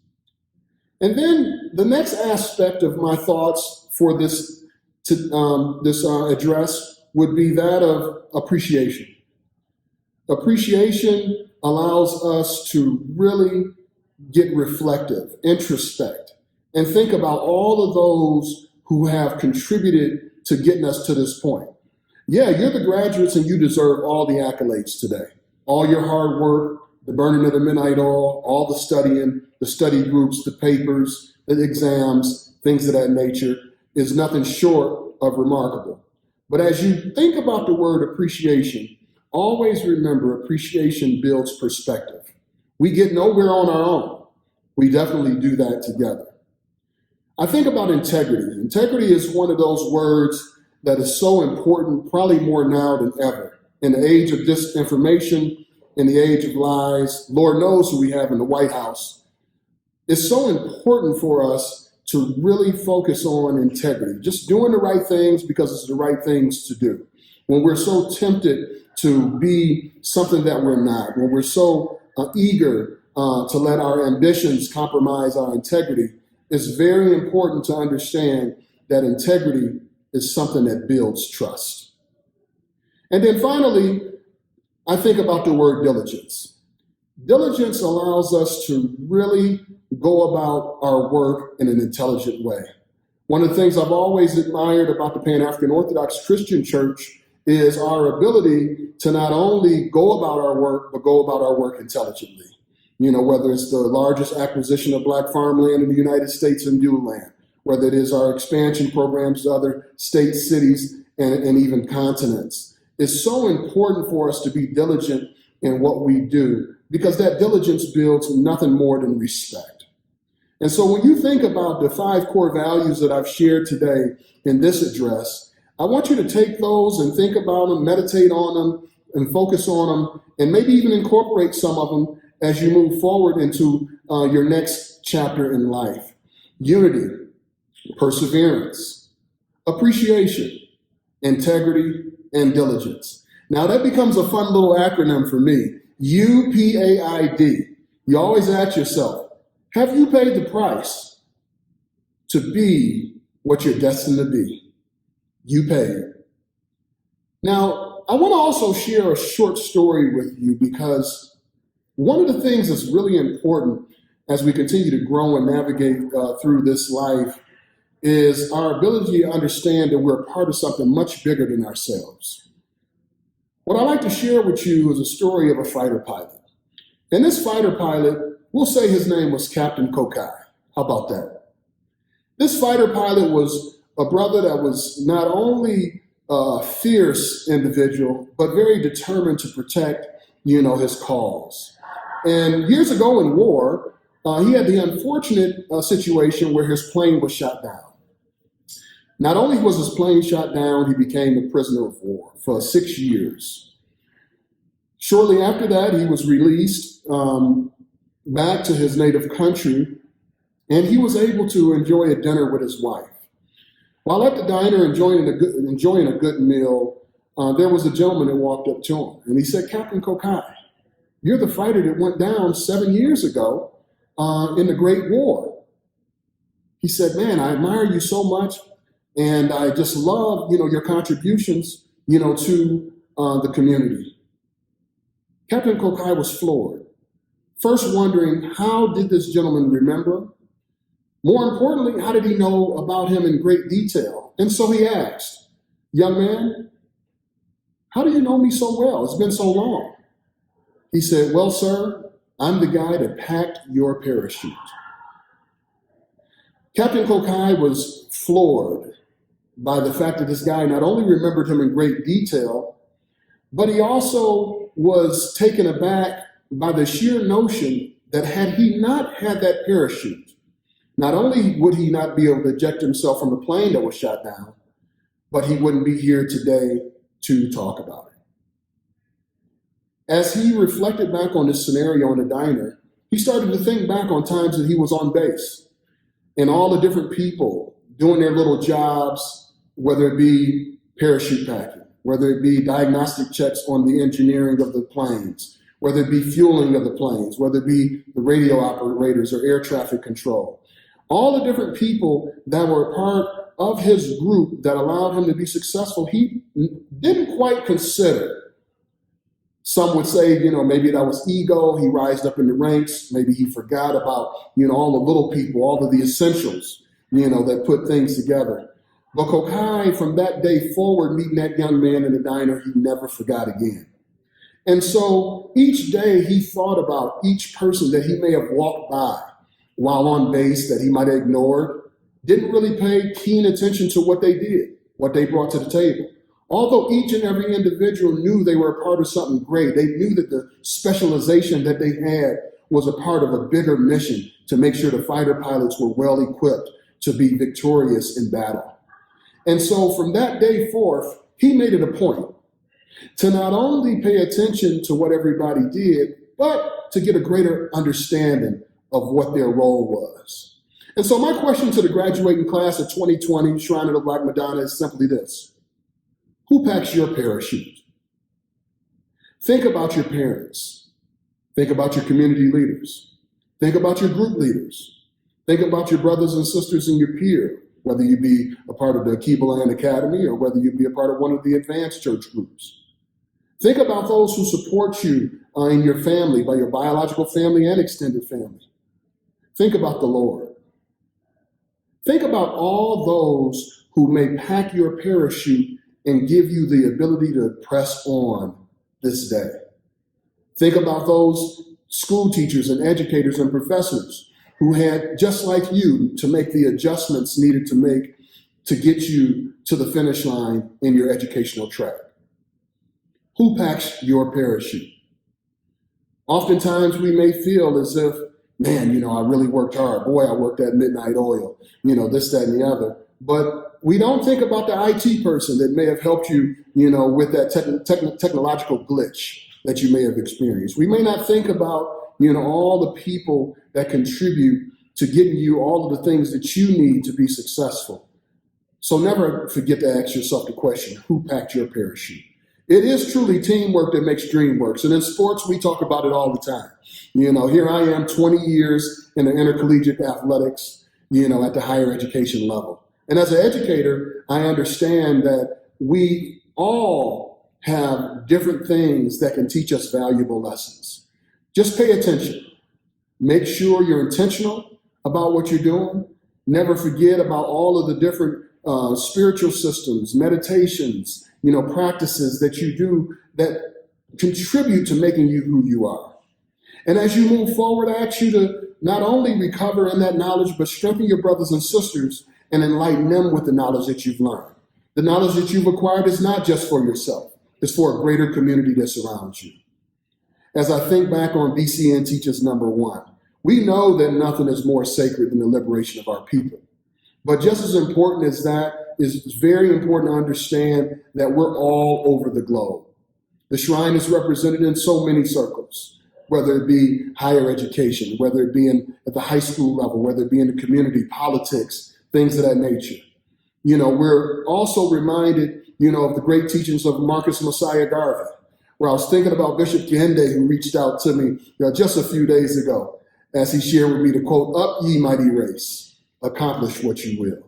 And then the next aspect of my thoughts for this address would be that of appreciation. Appreciation allows us to really get reflective, introspect, and think about all of those who have contributed to getting us to this point. Yeah, you're the graduates and you deserve all the accolades today. All your hard work, the burning of the midnight oil, all the studying, the study groups, the papers, the exams, things of that nature is nothing short of remarkable. But as you think about the word appreciation, always remember appreciation builds perspective. We get nowhere on our own. We definitely do that together. I think about integrity. Integrity is one of those words that is so important, probably more now than ever. In the age of disinformation, in the age of lies, Lord knows who we have in the White House. It's so important for us to really focus on integrity, just doing the right things because it's the right things to do. When we're so tempted to be something that we're not, when we're so eager to let our ambitions compromise our integrity, it's very important to understand that integrity is something that builds trust. And then finally, I think about the word diligence. Diligence allows us to really go about our work in an intelligent way. One of the things I've always admired about the Pan-African Orthodox Christian Church is our ability to not only go about our work, but go about our work intelligently. Whether it's the largest acquisition of Black farmland in the United States and Beulah Land, whether it is our expansion programs to other states, cities, and even continents. It's so important for us to be diligent in what we do because that diligence builds nothing more than respect. And so when you think about the 5 core values that I've shared today in this address, I want you to take those and think about them, meditate on them, and focus on them, and maybe even incorporate some of them as you move forward into your next chapter in life. Unity. perseverance, appreciation, integrity, and diligence. Now that becomes a fun little acronym for me, UPAID. You always ask yourself, have you paid the price to be what you're destined to be? You paid. Now, I want to also share a short story with you because one of the things that's really important as we continue to grow and navigate through this life is our ability to understand that we're a part of something much bigger than ourselves. What I'd like to share with you is a story of a fighter pilot. And this fighter pilot, we'll say his name was Captain Kokai. How about that? This fighter pilot was a brother that was not only a fierce individual, but very determined to protect, his cause. And years ago in war, he had the unfortunate situation where his plane was shot down. Not only was his plane shot down, he became a prisoner of war for 6 years. Shortly after that, he was released back to his native country, and he was able to enjoy a dinner with his wife. While at the diner enjoying a good meal, there was a gentleman that walked up to him, and he said, "Captain Kokai, you're the fighter that went down 7 years ago in the Great War." He said, "Man, I admire you so much, and I just love, your contributions, to the community." Captain Kokai was floored, first wondering, how did this gentleman remember him? More importantly, how did he know about him in great detail? And so he asked, "Young man, how do you know me so well? It's been so long." He said, "Well, sir, I'm the guy that packed your parachute." Captain Kokai was floored by the fact that this guy not only remembered him in great detail, but he also was taken aback by the sheer notion that had he not had that parachute, not only would he not be able to eject himself from the plane that was shot down, but he wouldn't be here today to talk about it. As he reflected back on this scenario in the diner, he started to think back on times that he was on base and all the different people doing their little jobs, whether it be parachute packing, whether it be diagnostic checks on the engineering of the planes, whether it be fueling of the planes, whether it be the radio operators or air traffic control. All the different people that were a part of his group that allowed him to be successful, he didn't quite consider. Some would say, maybe that was ego. He rised up in the ranks. Maybe he forgot about, all the little people, all of the essentials, that put things together. But Kokai, from that day forward, meeting that young man in the diner, he never forgot again. And so each day he thought about each person that he may have walked by while on base that he might have ignored, didn't really pay keen attention to what they did, what they brought to the table. Although each and every individual knew they were a part of something great, they knew that the specialization that they had was a part of a bigger mission to make sure the fighter pilots were well equipped to be victorious in battle. And so from that day forth, he made it a point to not only pay attention to what everybody did, but to get a greater understanding of what their role was. And so my question to the graduating class of 2020, Shrine of the Black Madonna, is simply this. Who packs your parachute? Think about your parents. Think about your community leaders. Think about your group leaders. Think about your brothers and sisters in your peer, whether you be a part of the Akwaaba Academy or whether you be a part of one of the advanced church groups. Think about those who support you in your family, by your biological family and extended family. Think about the Lord. Think about all those who may pack your parachute and give you the ability to press on this day. Think about those school teachers and educators and professors who had, just like you, to make the adjustments needed to make to get you to the finish line in your educational track. Who packs your parachute? Oftentimes we may feel as if, man, I really worked hard. Boy, I worked that midnight oil, this, that, and the other. But we don't think about the IT person that may have helped you, with that technological glitch that you may have experienced. We may not think about, all the people that contribute to getting you all of the things that you need to be successful. So never forget to ask yourself the question, who packed your parachute? It is truly teamwork that makes dream works. And in sports, we talk about it all the time. Here I am 20 years in the intercollegiate athletics, at the higher education level. And as an educator, I understand that we all have different things that can teach us valuable lessons. Just pay attention. Make sure you're intentional about what you're doing. Never forget about all of the different spiritual systems, meditations, practices that you do that contribute to making you who you are. And as you move forward, I ask you to not only recover in that knowledge, but strengthen your brothers and sisters and enlighten them with the knowledge that you've learned. The knowledge that you've acquired is not just for yourself, it's for a greater community that surrounds you. As I think back on BCN Teachers number 1, we know that nothing is more sacred than the liberation of our people. But just as important as that, it's very important to understand that we're all over the globe. The Shrine is represented in so many circles, whether it be higher education, whether it be at the high school level, whether it be in the community, politics, things of that nature. We're also reminded, of the great teachings of Marcus Messiah Garvey, where I was thinking about Bishop Kehinde, who reached out to me just a few days ago, as he shared with me the quote, "Up ye mighty race, accomplish what you will."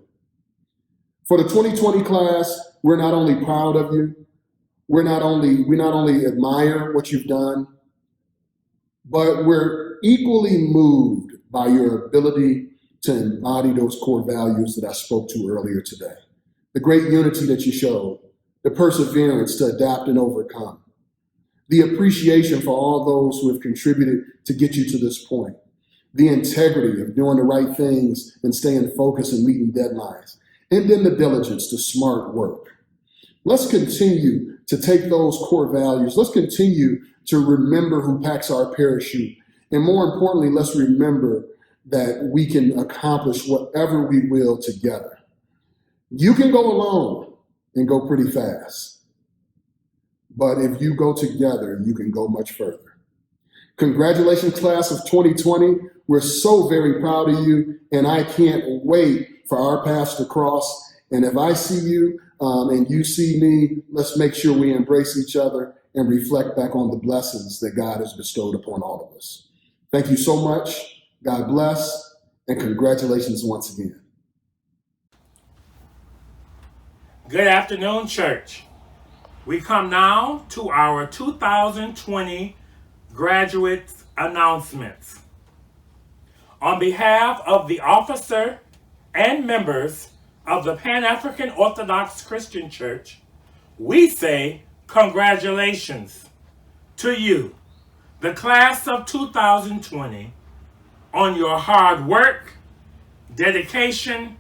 For the 2020 class, we're not only proud of you, we not only admire what you've done, but we're equally moved by your ability to embody those core values that I spoke to earlier today. The great unity that you showed, the perseverance to adapt and overcome, the appreciation for all those who have contributed to get you to this point, the integrity of doing the right things and staying focused and meeting deadlines, and then the diligence, the smart work. Let's continue to take those core values. Let's continue to remember who packs our parachute. And more importantly, let's remember that we can accomplish whatever we will together. You can go alone and go pretty fast. But if you go together, you can go much further. Congratulations, class of 2020. We're so very proud of you, and I can't wait for our paths to cross. And if I see you and you see me, let's make sure we embrace each other and reflect back on the blessings that God has bestowed upon all of us. Thank you so much. God bless, and congratulations once again. Good afternoon, church. We come now to our 2020 graduates announcements. On behalf of the officer and members of the Pan-African Orthodox Christian Church, we say congratulations to you, the class of 2020, on your hard work, dedication,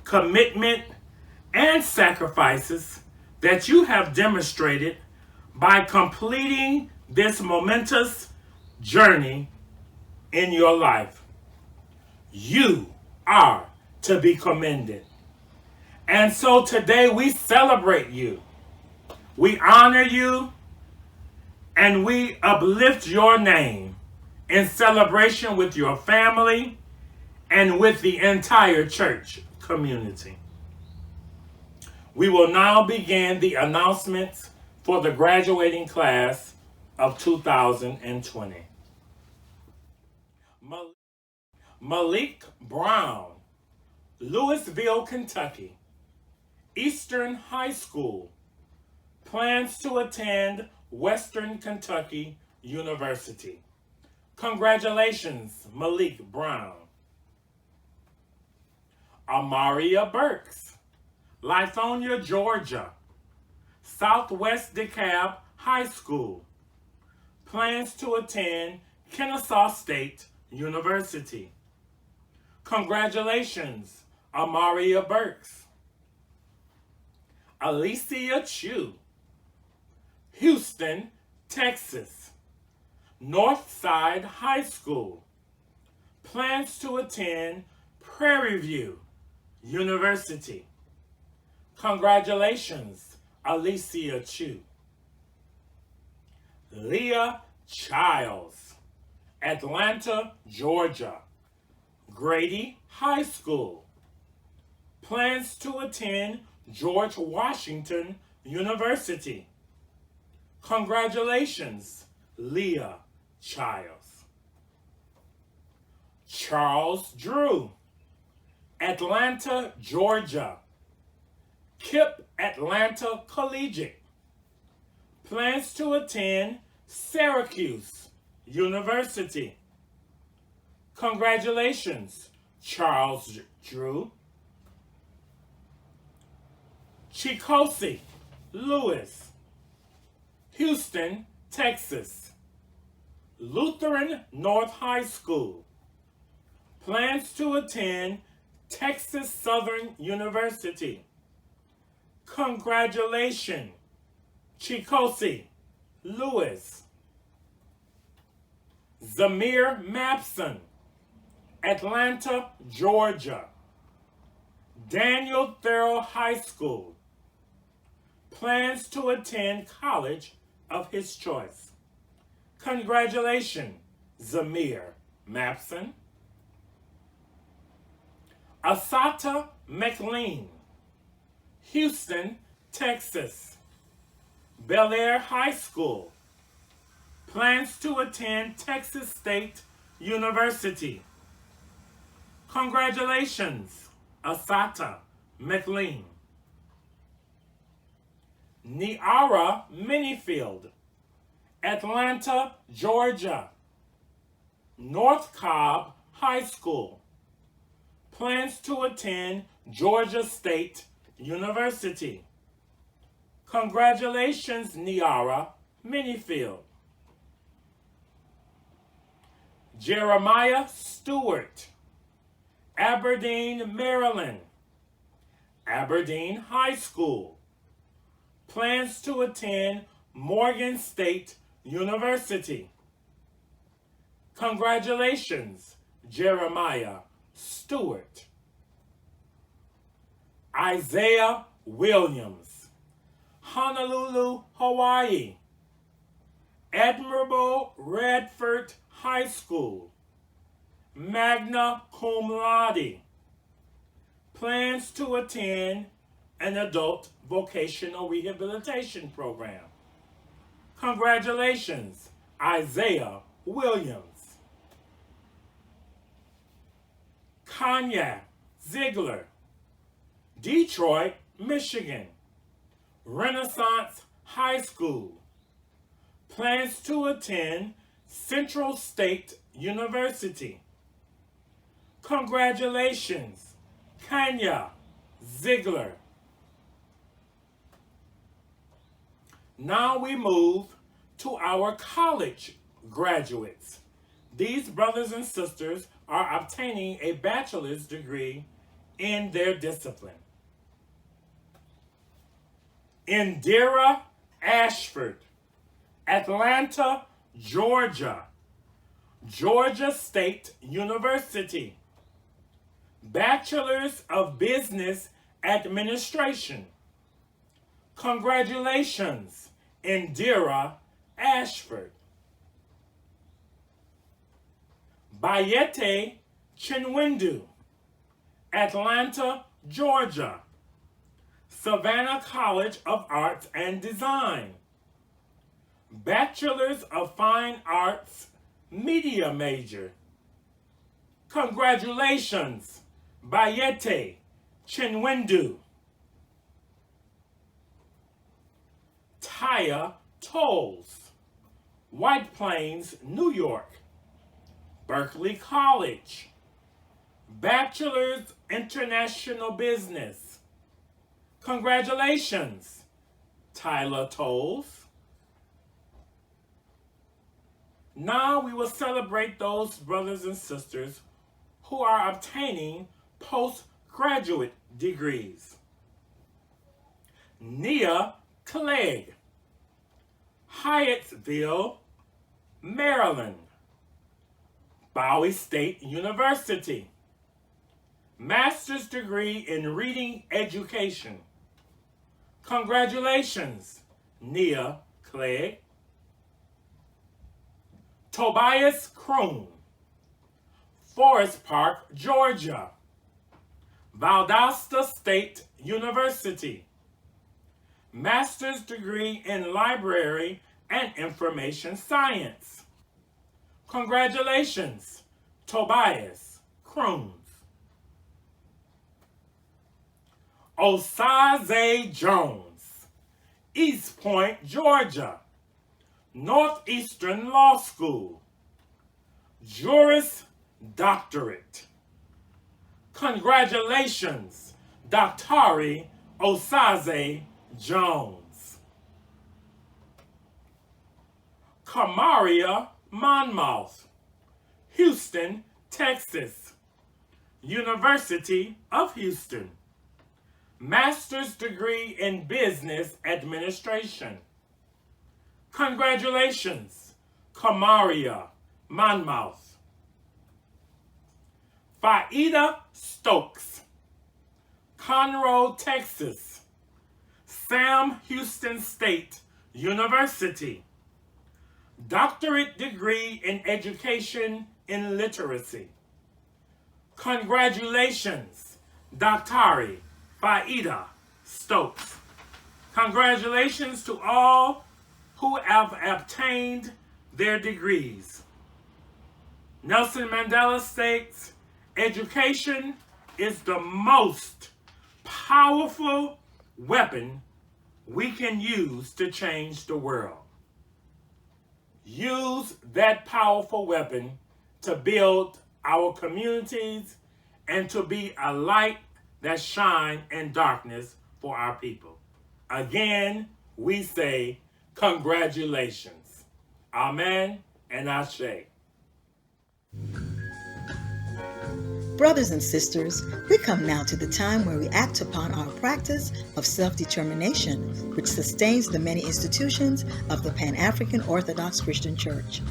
commitment, and sacrifices that you have demonstrated by completing this momentous journey in your life. You are to be commended. And so today we celebrate you. We honor you, and we uplift your name in celebration with your family and with the entire church community. We will now begin the announcements for the graduating class of 2020. Malik Brown, Louisville, Kentucky, Eastern High School, plans to attend Western Kentucky University. Congratulations, Malik Brown. Amaria Burks, Lithonia, Georgia, Southwest DeKalb High School, plans to attend Kennesaw State University. Congratulations, Amaria Burks. Alicia Chu, Houston, Texas, Northside High School, plans to attend Prairie View University. Congratulations, Alicia Chu. Leah Childs, Atlanta, Georgia, Grady High School. Plans to attend George Washington University. Congratulations, Leah Childs. Charles Drew, Atlanta, Georgia. KIPP Atlanta Collegiate. Plans to attend Syracuse University. Congratulations, Charles Drew. Chikosi Lewis, Houston, Texas. Lutheran North High School. Plans to attend Texas Southern University. Congratulations, Chikosi Lewis. Zamir Mapson, Atlanta, Georgia. Daniel Thurl High School. Plans to attend college of his choice. Congratulations, Zamir Mapson. Asata McLean, Houston, Texas. Bel Air High School. Plans to attend Texas State University. Congratulations, Asata McLean. Niara Minifield, Atlanta, Georgia. North Cobb High School. Plans to attend Georgia State University. Congratulations, Niara Minifield. Jeremiah Stewart, Aberdeen, Maryland. Aberdeen High School. Plans to attend Morgan State University. Congratulations, Jeremiah Stewart. Isaiah Williams, Honolulu, Hawaii. Admirable Radford High School. Magna cum laude. Plans to attend an adult vocational rehabilitation program. Congratulations, Isaiah Williams. Kanya Ziegler, Detroit, Michigan. Renaissance High School. Plans to attend Central State University. Congratulations, Kanya Ziegler. Now we move to our college graduates. These brothers and sisters are obtaining a bachelor's degree in their discipline. Indira Ashford, Atlanta, Georgia. Georgia State University. Bachelor's of Business Administration. Congratulations, Indira Ashford. Bayete Chinwendu, Atlanta, Georgia. Savannah College of Arts and Design. Bachelor's of Fine Arts Media major. Congratulations, Bayete Chinwendu. Taya Tolles, White Plains, New York. Berkeley College. Bachelor's International Business. Congratulations, Tyler Tolles. Now we will celebrate those brothers and sisters who are obtaining postgraduate degrees. Nia Clegg, Hyattsville, Maryland. Bowie State University. Master's degree in Reading Education. Congratulations, Nia Clegg. Tobias Kroon, Forest Park, Georgia. Valdosta State University. Master's degree in Library and Information Science. Congratulations, Tobias Kroons. Osaze Jones, East Point, Georgia. Northeastern Law School. Juris Doctorate. Congratulations, Daktari Osaze Jones. Kamaria Monmouth, Houston, Texas. University of Houston. Master's degree in Business Administration. Congratulations, Kamaria Monmouth. Faida Stokes, Conroe, Texas. Sam Houston State University. Doctorate degree in Education in Literacy. Congratulations, Daktari Faida Stokes. Congratulations to all who have obtained their degrees. Nelson Mandela states, education is the most powerful weapon we can use to change the world. Use that powerful weapon to build our communities and to be a light that shines in darkness for our people. Again, we say congratulations. Amen and Ashe. Brothers and sisters, we come now to the time where we act upon our practice of self-determination, which sustains the many institutions of the Pan-African Orthodox Christian Church.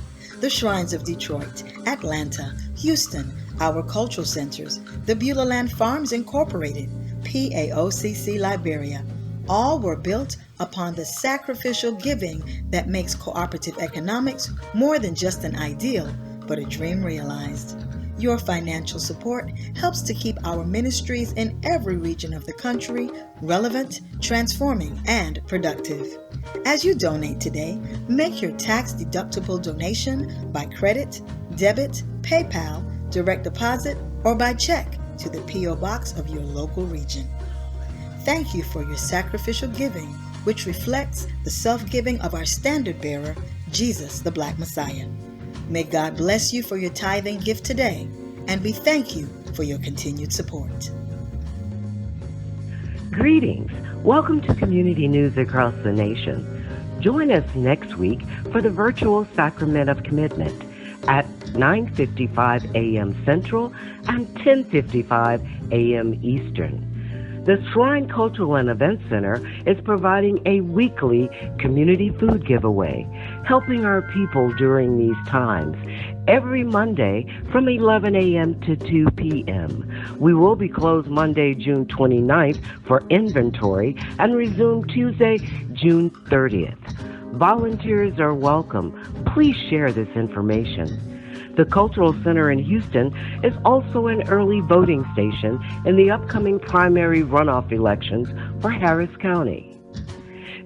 The Shrines of Detroit, Atlanta, Houston, our cultural centers, the Beulah Land Farms Incorporated, PAOCC Liberia, all were built upon the sacrificial giving that makes cooperative economics more than just an ideal, but a dream realized. Your financial support helps to keep our ministries in every region of the country relevant, transforming, and productive. As you donate today, make your tax-deductible donation by credit, debit, PayPal, direct deposit, or by check to the P.O. Box of your local region. Thank you for your sacrificial giving, which reflects the self-giving of our standard bearer, Jesus, the Black Messiah. May God bless you for your tithing gift today, and we thank you for your continued support. Greetings. Welcome to Community News Across the Nation. Join us next week for the virtual Sacrament of Commitment at 9:55 a.m. Central and 10:55 a.m. Eastern. The Shrine Cultural and Events Center is providing a weekly community food giveaway, helping our people during these times. Every Monday from 11 a.m. to 2 p.m. We will be closed Monday, June 29th for inventory and resume Tuesday, June 30th. Volunteers are welcome. Please share this information. The Cultural Center in Houston is also an early voting station in the upcoming primary runoff elections for Harris County.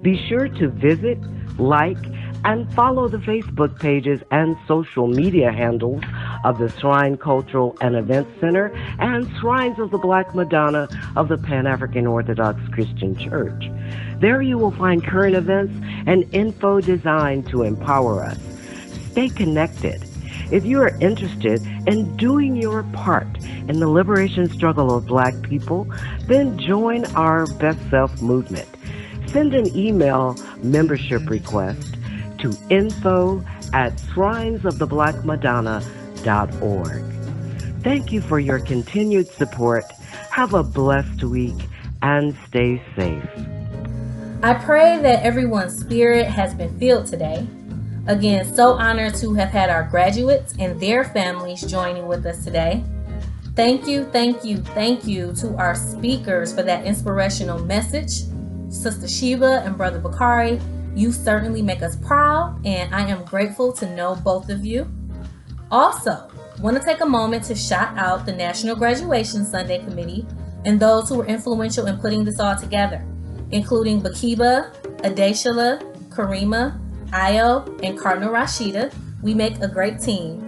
Be sure to visit, like, and follow the Facebook pages and social media handles of the Shrine Cultural and Events Center and Shrines of the Black Madonna of the Pan-African Orthodox Christian Church. There you will find current events and info designed to empower us. Stay connected. If you are interested in doing your part in the liberation struggle of Black people, then join our Best Self movement. Send an email membership request to info@shrinesoftheblackmadonna.org. Thank you for your continued support. Have a blessed week and stay safe. I pray that everyone's spirit has been filled today. Again, so honored to have had our graduates and their families joining with us today. Thank you to our speakers for that inspirational message. Sister Sheba and Brother Bakari, you certainly make us proud, and I am grateful to know both of you. Also, Want to take a moment to shout out the National Graduation Sunday Committee and those who were influential in putting this all together, including Bakiba, Adeshala, Karima, Ayo, and Cardinal Rashida. We make a great team.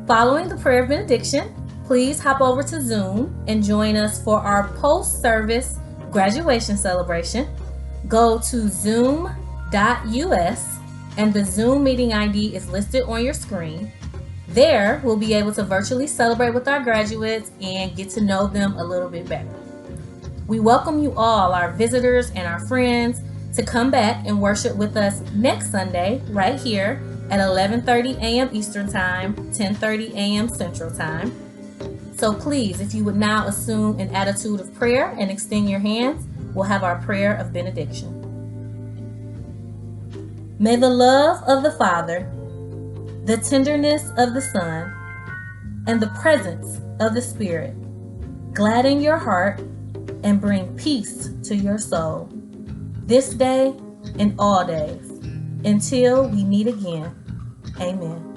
Following the prayer of benediction, please hop over to Zoom and join us for our post-service graduation celebration. Go to zoom.us and the Zoom meeting ID is listed on your screen. There, we'll be able to virtually celebrate with our graduates and get to know them a little bit better. We welcome you all, our visitors and our friends, to come back and worship with us next Sunday right here at 11:30 a.m. Eastern Time, 10:30 a.m. Central Time. So please, if you would now assume an attitude of prayer and extend your hands, we'll have our prayer of benediction. May the love of the Father, the tenderness of the Son, and the presence of the Spirit gladden your heart and bring peace to your soul this day and all days until we meet again. Amen.